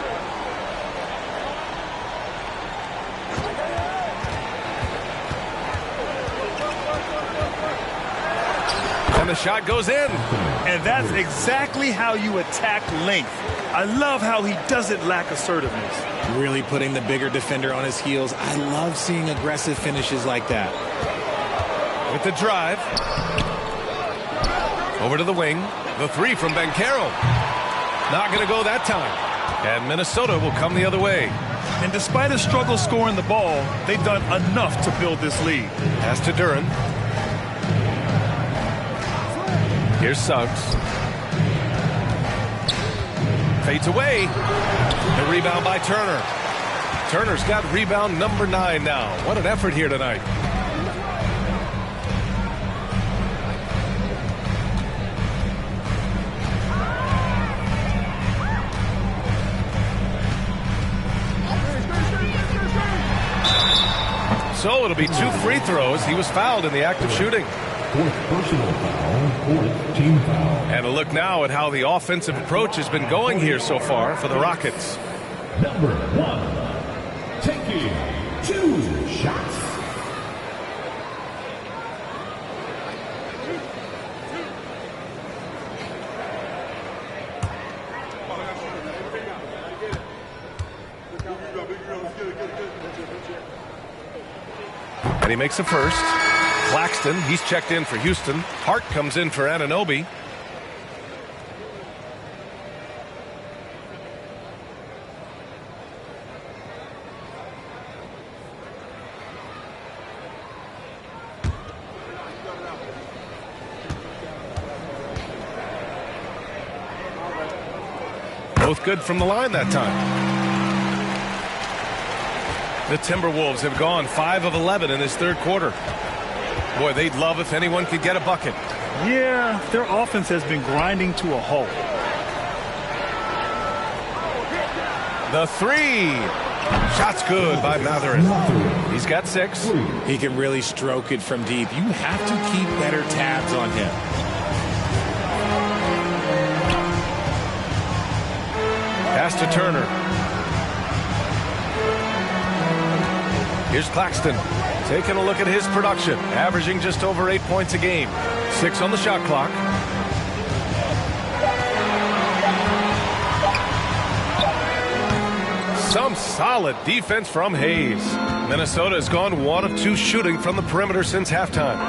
[SPEAKER 2] And the shot goes in.
[SPEAKER 3] And that's exactly how you attack length. I love how he doesn't lack assertiveness.
[SPEAKER 4] Really putting the bigger defender on his heels. I love seeing aggressive finishes like that.
[SPEAKER 2] With the drive. Over to the wing. The 3 from Banchero. Not going to go that time. And Minnesota will come the other way.
[SPEAKER 3] And despite a struggle scoring the ball, they've done enough to build this lead.
[SPEAKER 2] Pass to Duran. Here's Suggs. Fades away. The rebound by Turner. Turner's got rebound number 9 now. What an effort here tonight. So it'll be 2 free throws. He was fouled in the act of shooting.
[SPEAKER 5] Fourth personal foul, fourth team foul.
[SPEAKER 2] And a look now at how the offensive approach has been going here so far for the Rockets.
[SPEAKER 5] Number 1, taking 2 shots.
[SPEAKER 2] And he makes a first. Claxton, he's checked in for Houston. Hart comes in for Anunoby. Both good from the line that time. The Timberwolves have gone 5 of 11 in this third quarter. Boy, they'd love if anyone could get a bucket.
[SPEAKER 3] Yeah, their offense has been grinding to a halt.
[SPEAKER 2] The 3. Shot's good by Matherin. He's got 6.
[SPEAKER 4] He can really stroke it from deep. You have to keep better tabs on him.
[SPEAKER 2] Pass to Turner. Here's Claxton taking a look at his production, averaging just over 8 points a game. 6 on the shot clock. Some solid defense from Hayes. Minnesota has gone 1 of 2 shooting from the perimeter since halftime.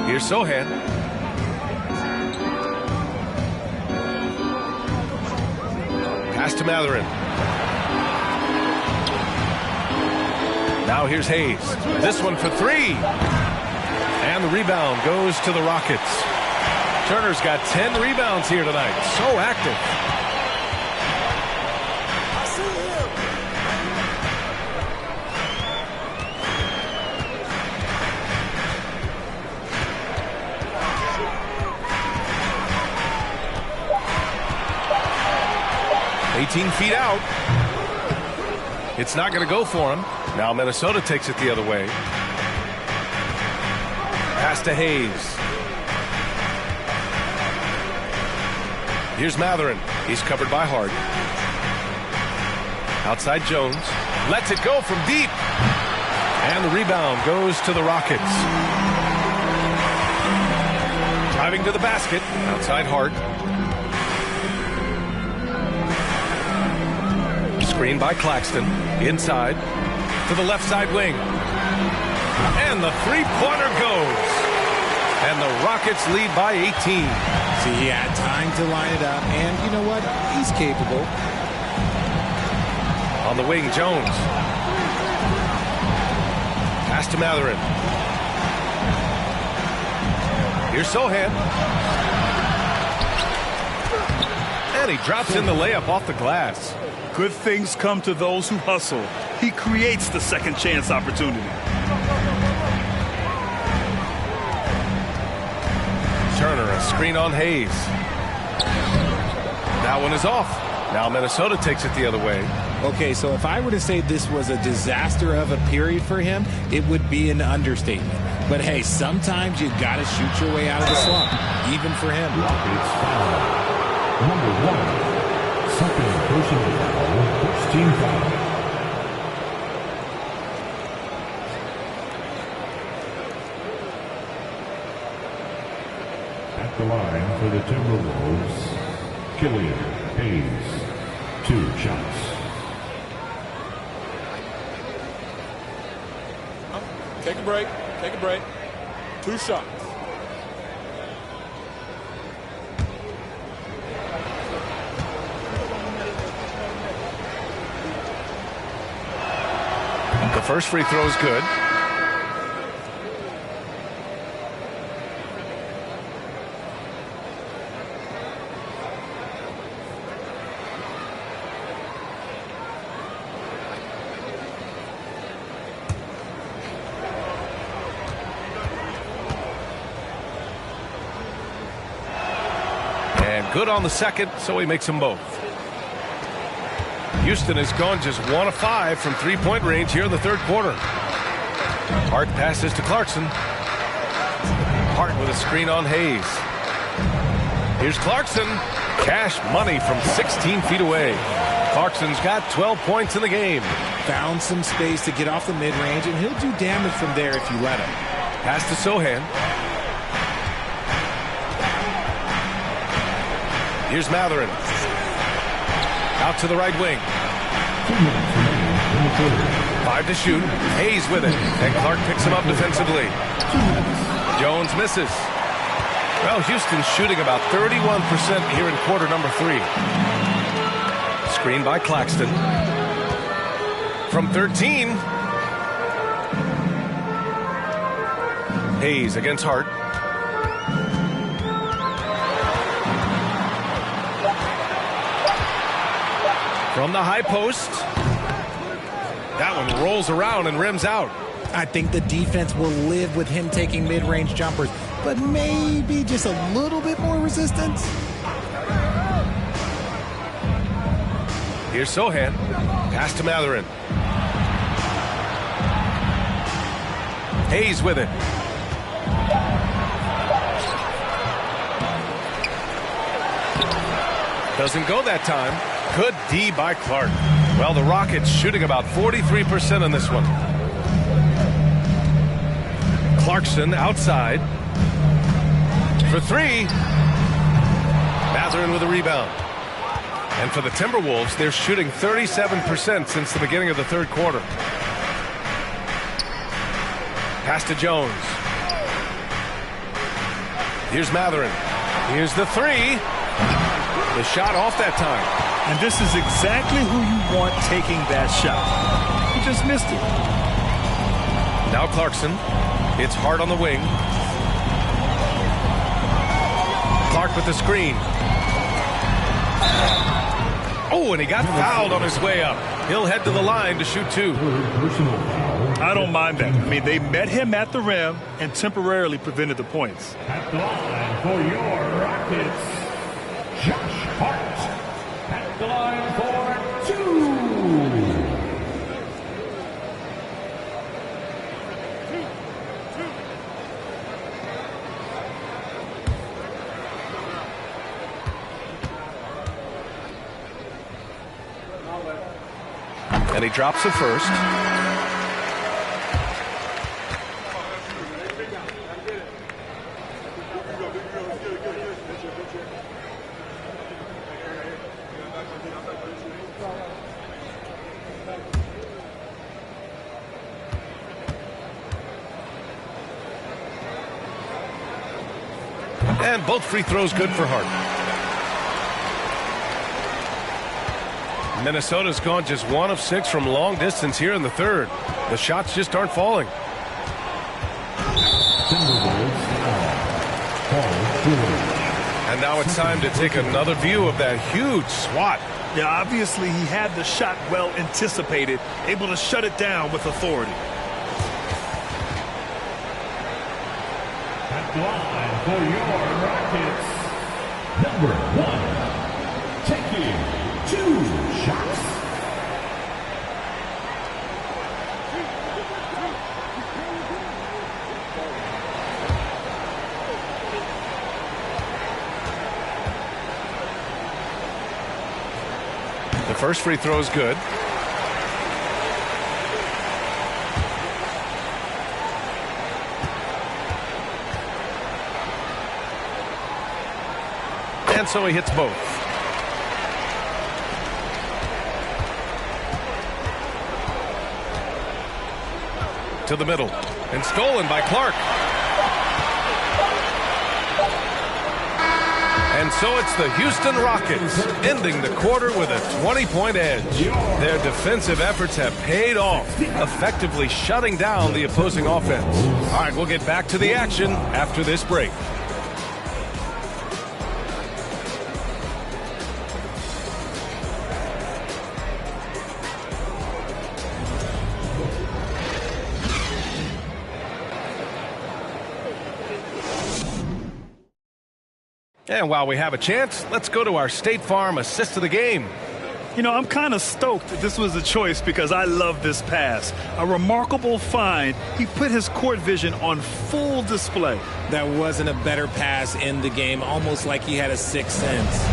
[SPEAKER 2] Here's Sohan. Pass to Matherin. Now here's Hayes. This one for 3. And the rebound goes to the Rockets. Turner's got 10 rebounds here tonight. So active. Feet out. It's not going to go for him. Now Minnesota takes it the other way. Pass to Hayes. Here's Matherin. He's covered by Hart. Outside Jones. Lets it go from deep. And the rebound goes to the Rockets. Driving to the basket, outside Hart. Screen by Claxton, inside, to the left side wing. And the three-pointer goes. And the Rockets lead by 18.
[SPEAKER 4] See, he had time to line it up, and you know what? He's capable.
[SPEAKER 2] On the wing, Jones. Pass to Matherin. Here's Sohan. And he drops in the layup off the glass.
[SPEAKER 3] Good things come to those who hustle. He creates the second chance opportunity.
[SPEAKER 2] Turner, a screen on Hayes. That one is off. Now Minnesota takes it the other way.
[SPEAKER 4] Okay, so if I were to say this was a disaster of a period for him, it would be an understatement. But hey, sometimes you got to shoot your way out of the slump, even for him.
[SPEAKER 5] Rockets foul. Number 1. Second personal foul. First team foul. At the line for the Timberwolves, Killian Hayes. 2 shots.
[SPEAKER 11] Take a break. Take a break. 2 shots.
[SPEAKER 2] The first free throw is good. Good on the second, so he makes them both. Houston has gone just 1 of 5 from three-point range here in the third quarter. Hart passes to Clarkson. Hart with a screen on Hayes. Here's Clarkson. Cash money from 16 feet away. Clarkson's got 12 points in the game.
[SPEAKER 4] Found some space to get off the mid-range, and he'll do damage from there if you let him.
[SPEAKER 2] Pass to Sohan. Here's Matherin. Out to the right wing. 5 to shoot. Hayes with it. And Clark picks him up defensively. Jones misses. Well, Houston's shooting about 31% here in quarter number 3. Screen by Claxton. From 13. Hayes against Hart. From the high post. That one rolls around and rims out.
[SPEAKER 4] I think the defense will live with him taking mid-range jumpers, but maybe just a little bit more resistance.
[SPEAKER 2] Here's Sohan. Pass to Matherin. Hayes with it. Doesn't go that time. Good D by Clark. Well, the Rockets shooting about 43% on this one. Clarkson outside. For 3. Matherin with a rebound. And for the Timberwolves, they're shooting 37% since the beginning of the third quarter. Pass to Jones. Here's Matherin. Here's the 3. The shot off that time.
[SPEAKER 3] And this is exactly who you want taking that shot. He just missed it.
[SPEAKER 2] Now Clarkson. It's Hart on the wing. Clark with the screen. Oh, and he got fouled on his way up. He'll head to the line to shoot 2.
[SPEAKER 3] I don't mind that. I mean, they met him at the rim and temporarily prevented the points.
[SPEAKER 5] At the line for your Rockets, Josh Hart. At the line for 2.
[SPEAKER 2] And he drops the first. And both free throws good for Hart. Minnesota's gone just 1 of 6 from long distance here in the third. The shots just aren't falling. And now it's time to take another view of that huge swat.
[SPEAKER 3] Yeah, obviously he had the shot well anticipated, able to shut it down with authority.
[SPEAKER 5] At the line for your Rockets, number 1, taking 2 shots.
[SPEAKER 2] The first free throw is good. And so he hits both. To the middle. And stolen by Clark. And so it's the Houston Rockets ending the quarter with a 20-point edge. Their defensive efforts have paid off, effectively shutting down the opposing offense. All right, we'll get back to the action after this break. And while we have a chance, let's go to our State Farm assist of the game.
[SPEAKER 3] You know, I'm kind of stoked that this was a choice because I love this pass. A remarkable find. He put his court vision on full display.
[SPEAKER 4] That wasn't a better pass in the game, almost like he had a sixth sense.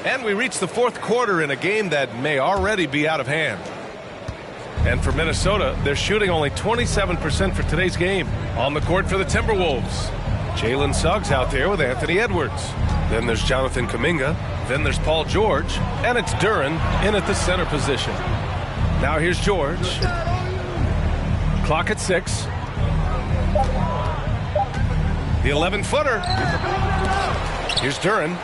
[SPEAKER 2] And we reach the fourth quarter in a game that may already be out of hand. And for Minnesota, they're shooting only 27% for today's game. On the court for the Timberwolves, Jalen Suggs out there with Anthony Edwards. Then there's Jonathan Kuminga. Then there's Paul George. And it's Duren in at the center position. Now here's George. Clock at 6. The 11-footer. Here's Duren.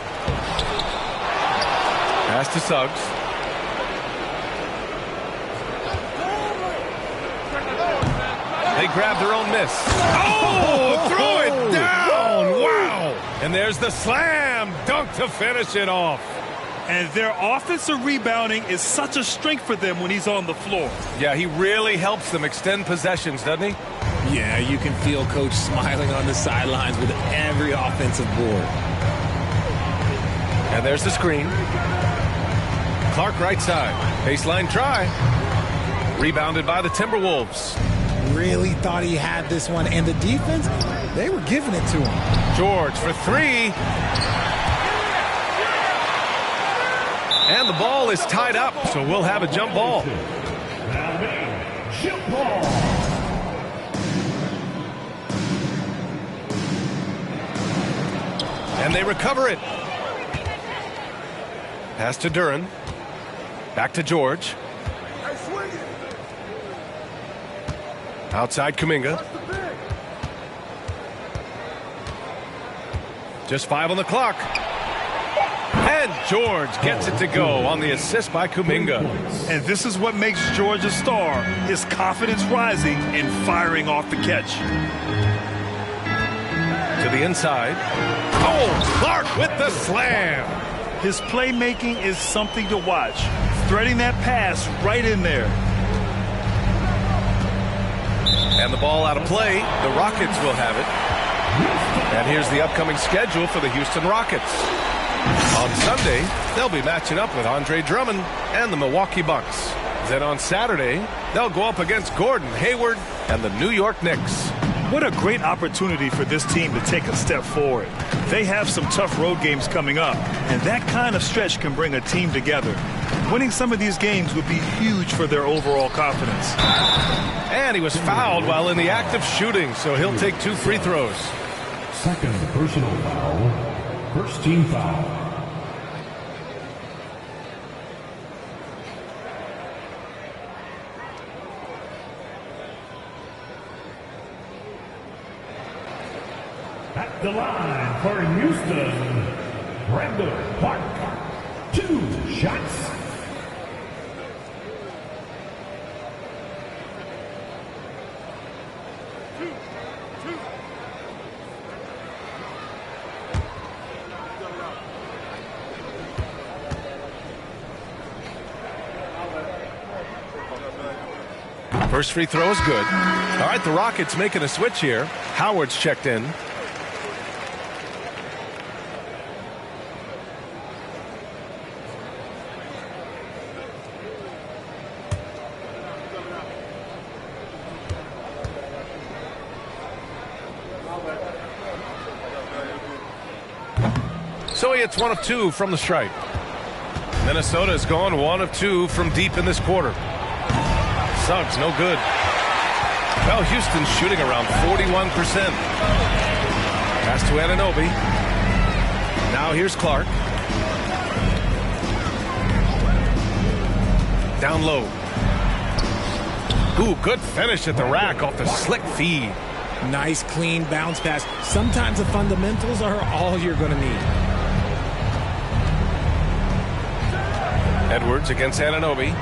[SPEAKER 2] Pass to Suggs. They grab their own miss. Oh, throw it down. Wow. And there's the slam dunk to finish it off.
[SPEAKER 3] And their offensive rebounding is such a strength for them when he's on the floor.
[SPEAKER 2] Yeah, he really helps them extend possessions, doesn't he?
[SPEAKER 4] Yeah, you can feel Coach smiling on the sidelines with every offensive board.
[SPEAKER 2] And there's the screen. Clark right side. Baseline try. Rebounded by the Timberwolves.
[SPEAKER 4] Really thought he had this one. And the defense, they were giving it to him.
[SPEAKER 2] George for 3. And the ball is tied up, so we'll have a jump ball.
[SPEAKER 5] Jump ball.
[SPEAKER 2] And they recover it. Pass to Duren. Back to George. Outside Kuminga. Just 5 on the clock. And George gets it to go on the assist by Kuminga.
[SPEAKER 3] And this is what makes George a star. His confidence rising and firing off the catch.
[SPEAKER 2] To the inside. Oh, Clark with the slam.
[SPEAKER 3] His playmaking is something to watch. Threading that pass right in there.
[SPEAKER 2] And the ball out of play. The Rockets will have it. And here's the upcoming schedule for the Houston Rockets. On Sunday, they'll be matching up with Andre Drummond and the Milwaukee Bucks. Then on Saturday, they'll go up against Gordon Hayward and the New York Knicks.
[SPEAKER 3] What a great opportunity for this team to take a step forward. They have some tough road games coming up, and that kind of stretch can bring a team together. Winning some of these games would be huge for their overall confidence.
[SPEAKER 2] And he was fouled while in the act of shooting, so he'll take 2 free throws.
[SPEAKER 5] Second personal foul. First team foul. At the line for Houston, Brandon Clark. 2 shots.
[SPEAKER 2] First free throw is good. All right, the Rockets making a switch here. Howard's checked in. So he hits 1 of 2 from the stripe. Minnesota has gone 1 of 2 from deep in this quarter. Suggs, no good. Well, Houston's shooting around 41%. Pass to Anunoby. Now here's Clark. Down low. Ooh, good finish at the rack off the slick feed.
[SPEAKER 4] Nice, clean bounce pass. Sometimes the fundamentals are all you're going to need.
[SPEAKER 2] Edwards against Anunoby.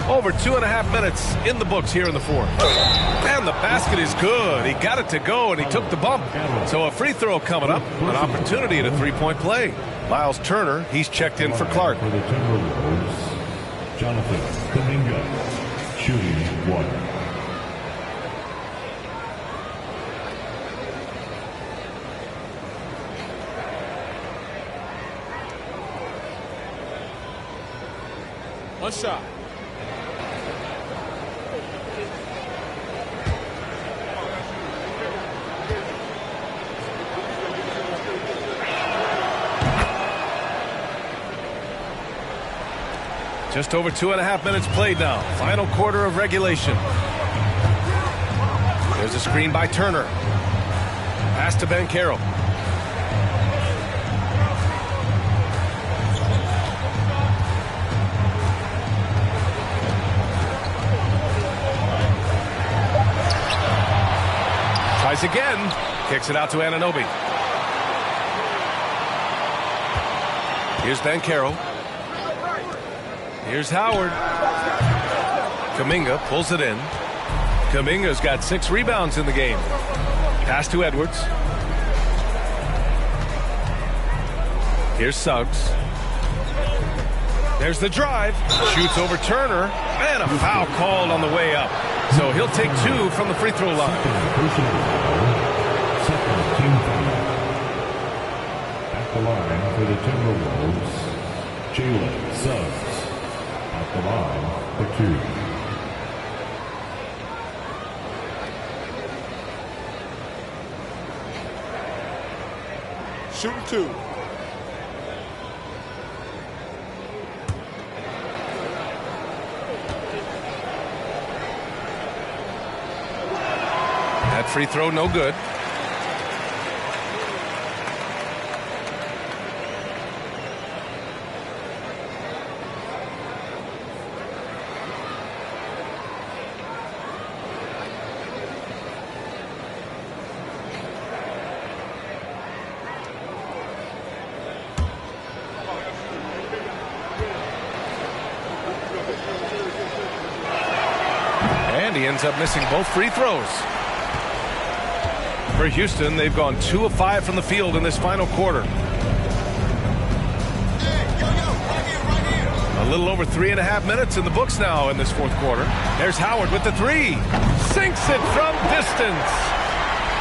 [SPEAKER 2] Over 2.5 minutes in the books here in the fourth. And the basket is good. He got it to go, and he took the bump. So a free throw coming up, an opportunity at a three-point play. Miles Turner, he's checked in for Clark.
[SPEAKER 5] For the Timberwolves, Jonathan Kuminga, shooting 1.
[SPEAKER 11] One shot.
[SPEAKER 2] Just over 2.5 minutes played now. Final quarter of regulation. There's a screen by Turner. Pass to Banchero. Tries again. Kicks it out to Anunoby. Here's Banchero. Here's Howard. Kuminga pulls it in. Kuminga's got 6 rebounds in the game. Pass to Edwards. Here's Suggs. There's the drive. Shoots over Turner. And a foul called on the way up. So he'll take 2 from the free throw line.
[SPEAKER 5] At the line for the Timberwolves, Jalen Suggs. At the line for 2.
[SPEAKER 11] Shooting 2.
[SPEAKER 2] That free throw no good. And he ends up missing both free throws. For Houston, they've gone 2 of 5 from the field in this final quarter. A little over 3.5 minutes in the books now in this fourth quarter. There's Howard with the 3. Sinks it from distance.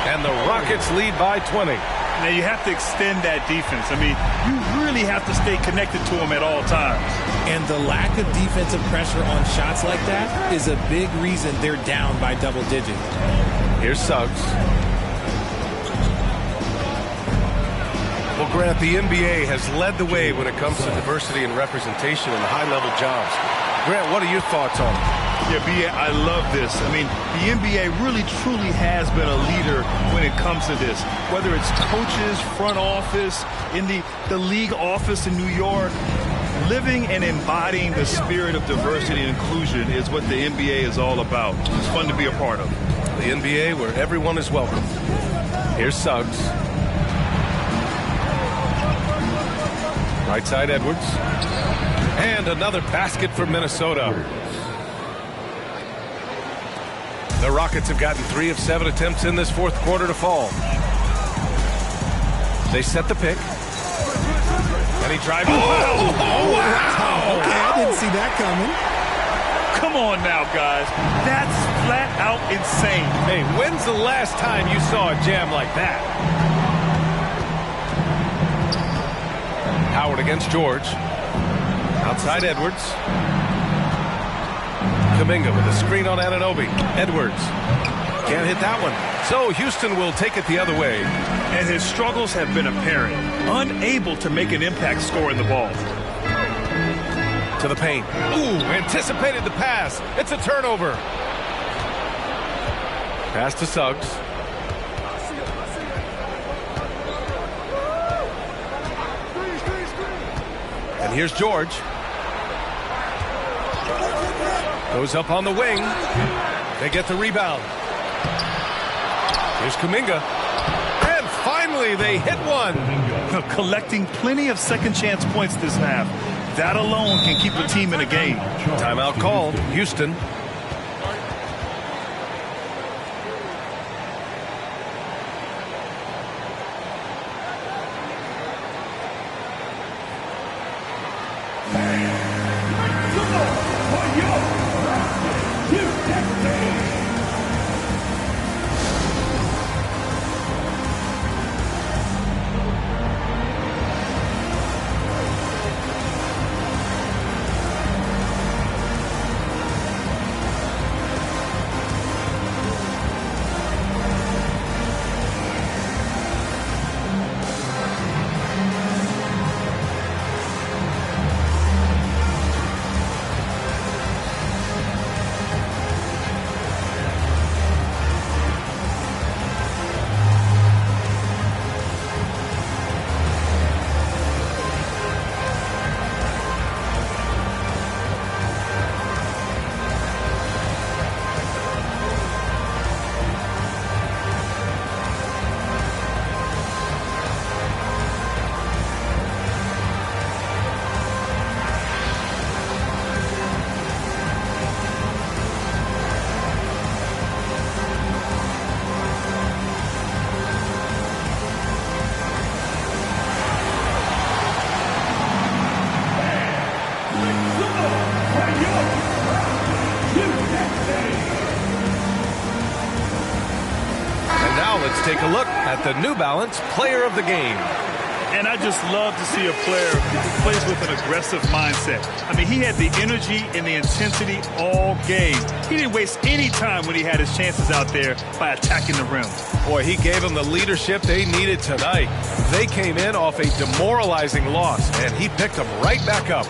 [SPEAKER 2] And the Rockets lead by 20.
[SPEAKER 3] Now you have to extend that defense. I mean, you really have to stay connected to them at all times.
[SPEAKER 4] And the lack of defensive pressure on shots like that is a big reason they're down by double digits.
[SPEAKER 2] Here's Suggs. Well, Grant, the NBA has led the way when it comes to diversity and representation in high-level jobs. Grant, what are your thoughts on it?
[SPEAKER 3] Yeah, BA, I love this. I mean, the NBA really, truly has been a leader when it comes to this. Whether it's coaches, front office, in the league office in New York, living and embodying the spirit of diversity and inclusion is what the NBA is all about. It's fun to be a part of.
[SPEAKER 2] The NBA where everyone is welcome. Here's Suggs. Right side Edwards. And another basket for Minnesota. The Rockets have gotten 3 of 7 attempts in this fourth quarter to fall. They set the pick. And he drives.
[SPEAKER 3] Oh, wow.
[SPEAKER 4] Okay, I didn't see that coming.
[SPEAKER 3] Come on now, guys. That's flat out insane.
[SPEAKER 2] Hey, when's the last time you saw a jam like that? Howard against George. Outside Edwards. Kuminga with a screen on Anunoby. Edwards can't hit that one. So Houston will take it the other way.
[SPEAKER 3] And his struggles have been apparent. Unable to make an impact scoring the ball.
[SPEAKER 2] To the paint. Ooh, anticipated the pass. It's a turnover. Pass to Suggs. And here's George. Goes up on the wing. They get the rebound. Here's Kuminga. And finally they hit one.
[SPEAKER 3] Collecting plenty of second chance points this half. That alone can keep the team in a game.
[SPEAKER 2] Timeout called. Houston. Let's take a look at the New Balance Player of the Game.
[SPEAKER 3] And I just love to see a player who plays with an aggressive mindset. I mean, he had the energy and the intensity all game. He didn't waste any time when he had his chances out there by attacking the rim.
[SPEAKER 2] Boy, he gave them the leadership they needed tonight. They came in off a demoralizing loss, and he picked them right back up.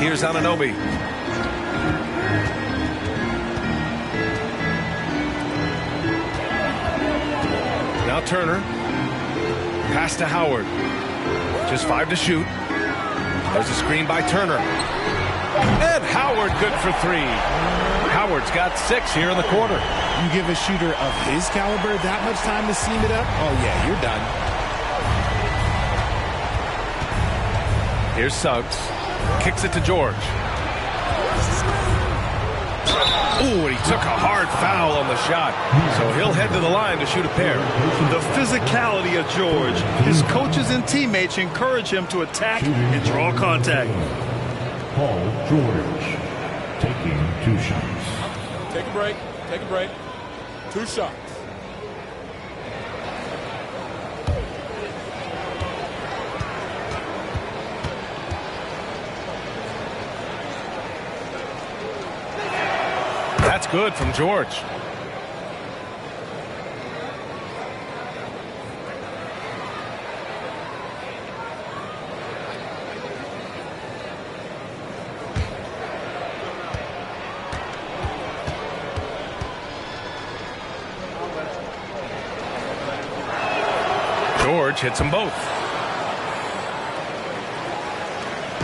[SPEAKER 2] Here's Anunoby. Now Turner. Pass to Howard. Just 5 to shoot. There's a screen by Turner. And Howard good for 3. Howard's got 6 here in the quarter.
[SPEAKER 4] You give a shooter of his caliber that much time to seam it up? Oh, yeah, you're done.
[SPEAKER 2] Here's Suggs. Kicks it to George. Ooh, and he took a hard foul on the shot. So he'll head to the line to shoot a pair.
[SPEAKER 3] The physicality of George. His coaches and teammates encourage him to attack and draw contact.
[SPEAKER 5] Paul George taking 2 shots.
[SPEAKER 11] Take a break. Take a break. 2 shots.
[SPEAKER 2] That's good from George. George hits them both.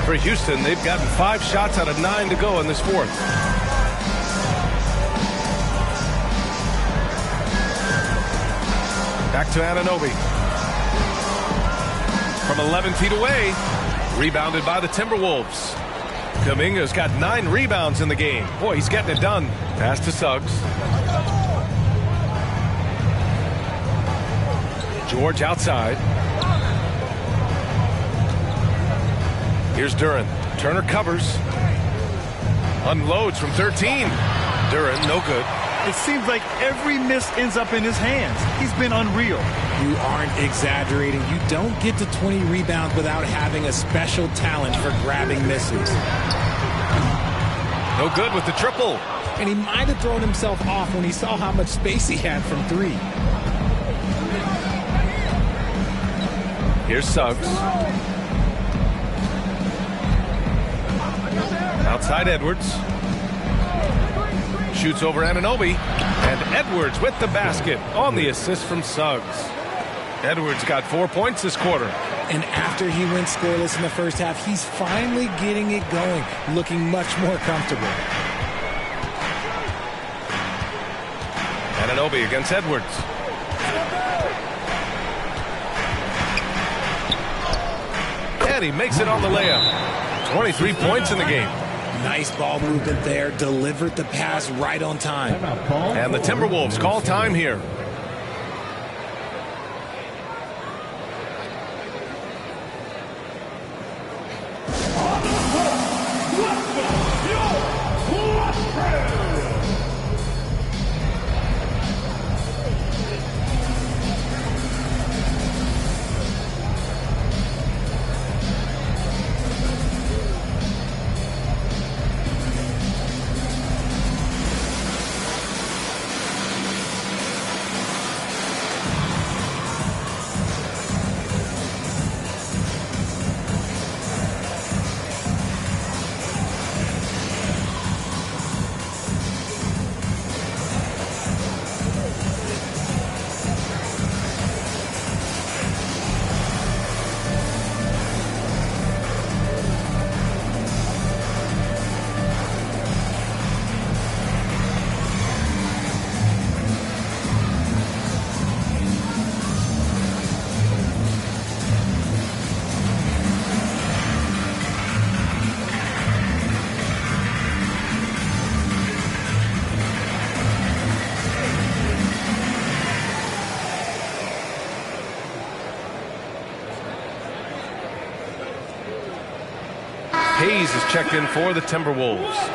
[SPEAKER 2] For Houston, they've gotten 5 shots out of 9 to go in this fourth. Back to Anunoby. From 11 feet away, rebounded by the Timberwolves. Kuminga's got 9 rebounds in the game. Boy, he's getting it done. Pass to Suggs. George outside. Here's Duren. Turner covers. Unloads from 13. Duren, no good.
[SPEAKER 3] It seems like every miss ends up in his hands. He's been unreal.
[SPEAKER 4] You aren't exaggerating. You don't get to 20 rebounds without having a special talent for grabbing misses.
[SPEAKER 2] No good with the triple.
[SPEAKER 4] And he might have thrown himself off when he saw how much space he had from 3.
[SPEAKER 2] Here's Suggs. Outside Edwards. Shoots over Anunoby. And Edwards with the basket on the assist from Suggs. Edwards got 4 points this quarter.
[SPEAKER 4] And after he went scoreless in the first half, he's finally getting it going, looking much more comfortable.
[SPEAKER 2] Anunoby against Edwards. And he makes it on the layup. 23 points in the game.
[SPEAKER 4] Nice ball movement there. Delivered the pass right on time.
[SPEAKER 2] And the Timberwolves call time here. Hayes is checked in for the Timberwolves.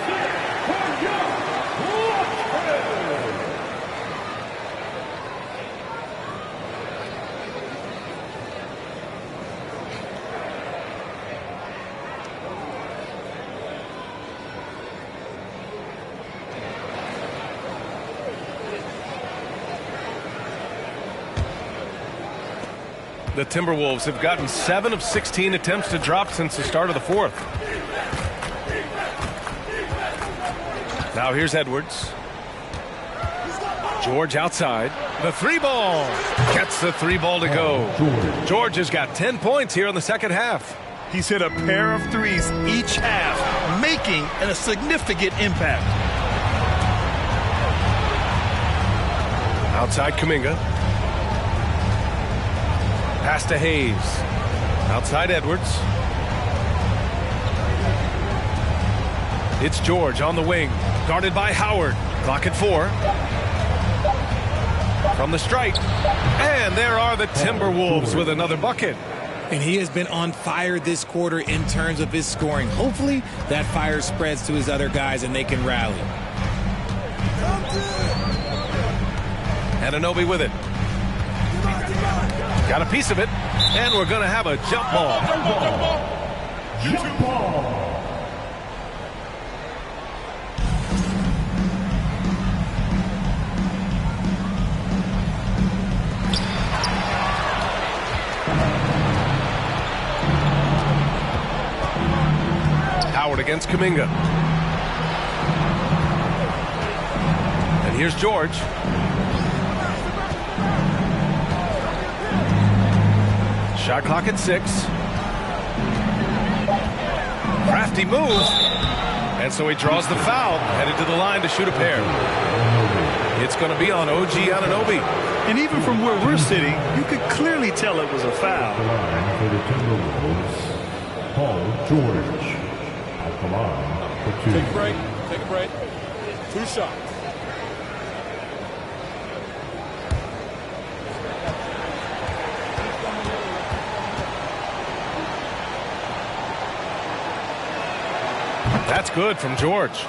[SPEAKER 2] The Timberwolves have gotten 7 of 16 attempts to drop since the start of the fourth. Now here's Edwards. George outside. The 3-ball. Gets the 3-ball to go. George has got 10 points here in the second half.
[SPEAKER 3] He's hit a pair of threes each half, making a significant impact.
[SPEAKER 2] Outside Kuminga. Pass to Hayes. Outside Edwards. It's George on the wing. Guarded by Howard. Clock at 4. From the stripe. And there are the Timberwolves with another bucket.
[SPEAKER 4] And he has been on fire this quarter in terms of his scoring. Hopefully that fire spreads to his other guys and they can rally.
[SPEAKER 2] Anunoby with it. Got a piece of it. And we're going to have a jump ball.
[SPEAKER 5] Jump ball.
[SPEAKER 2] Howard against Kuminga. And here's George. Shot clock at 6. Crafty move. And so he draws the foul, headed to the line to shoot a pair. It's going to be on OG Anunoby.
[SPEAKER 3] And even from where we're sitting, you could clearly tell it was a foul.
[SPEAKER 5] For the Timberwolves, Paul George. I'll come on for 2.
[SPEAKER 11] Take a break. Take a break. 2 shots.
[SPEAKER 2] That's good from George.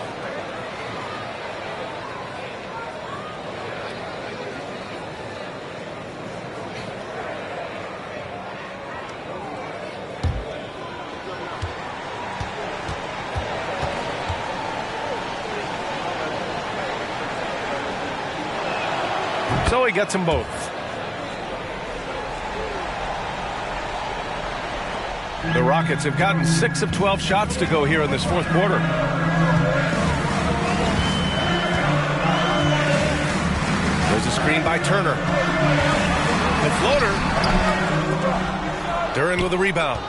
[SPEAKER 2] So he gets them both. The Rockets have gotten 6 of 12 shots to go here in this fourth quarter. There's a screen by Turner. The floater. Duren with a rebound.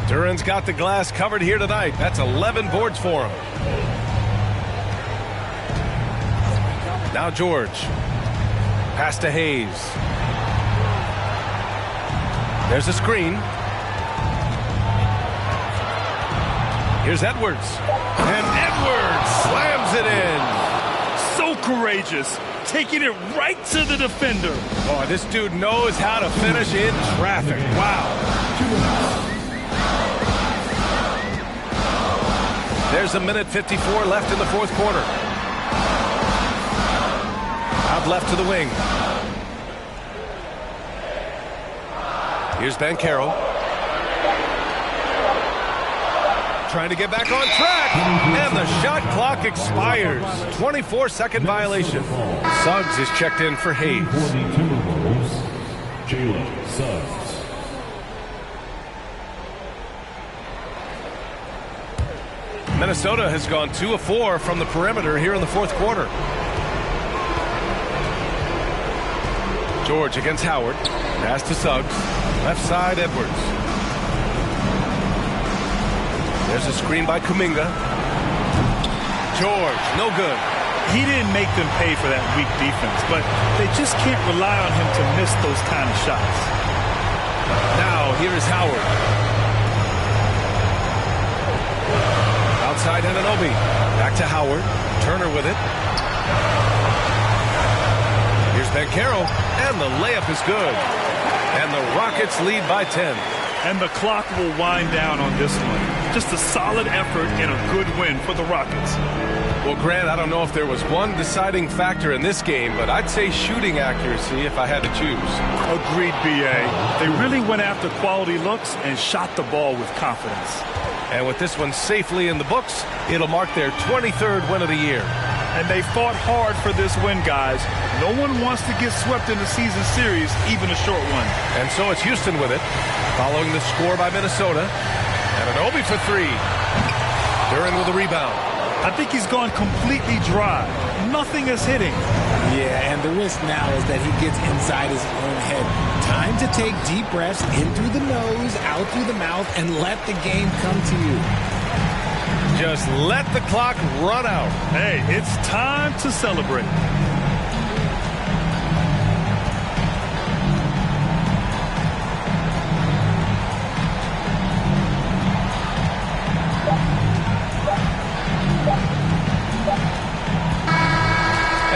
[SPEAKER 2] Duren's got the glass covered here tonight. That's 11 boards for him. Now George. Pass to Hayes. There's a screen. Here's Edwards. And Edwards slams it in.
[SPEAKER 3] So courageous. Taking it right to the defender.
[SPEAKER 2] Oh, this dude knows how to finish in traffic. Wow. There's a minute 54 left in the fourth quarter. Out left to the wing. Here's Banchero. Trying to get back on track. And the shot clock expires. 24-second violation. Suggs is checked in for Hayes.
[SPEAKER 5] Jalen Suggs.
[SPEAKER 2] Minnesota has gone 2 of 4 from the perimeter here in the fourth quarter. George against Howard. Pass to Suggs. Left side, Edwards. There's a screen by Kuminga. George, no good.
[SPEAKER 3] He didn't make them pay for that weak defense, but they just can't rely on him to miss those kind of shots.
[SPEAKER 2] Now, here is Howard. Outside Anunoby. Back to Howard. Turner with it. Here's Banchero, and the layup is good. And the Rockets lead by 10.
[SPEAKER 3] And the clock will wind down on this one. Just a solid effort and a good win for the Rockets.
[SPEAKER 2] Well, Grant, I don't know if there was one deciding factor in this game, but I'd say shooting accuracy if I had to choose.
[SPEAKER 3] Agreed, B.A. They really went after quality looks and shot the ball with confidence.
[SPEAKER 2] And with this one safely in the books, it'll mark their 23rd win of the year.
[SPEAKER 3] And they fought hard for this win, guys. No one wants to get swept in the season series, even a short one.
[SPEAKER 2] And so it's Houston with it, following the score by Minnesota. Anunoby for 3. Duren with a rebound.
[SPEAKER 3] I think he's gone completely dry. Nothing is hitting.
[SPEAKER 4] Yeah, and the risk now is that he gets inside his own head. Time to take deep breaths in through the nose, out through the mouth, and let the game come to you.
[SPEAKER 2] Just let the clock run out.
[SPEAKER 3] Hey, it's time to celebrate.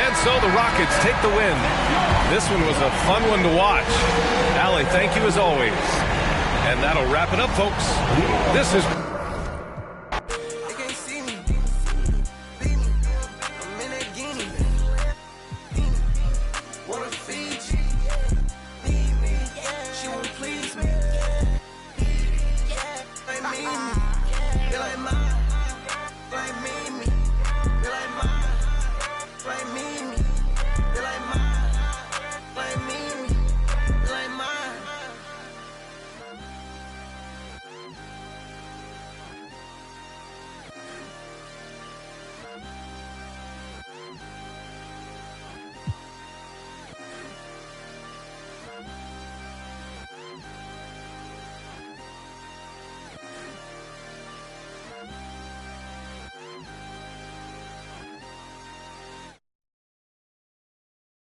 [SPEAKER 2] And so the Rockets take the win. This one was a fun one to watch. Allie, thank you as always. And that'll wrap it up, folks. This is...
[SPEAKER 1] Feel like my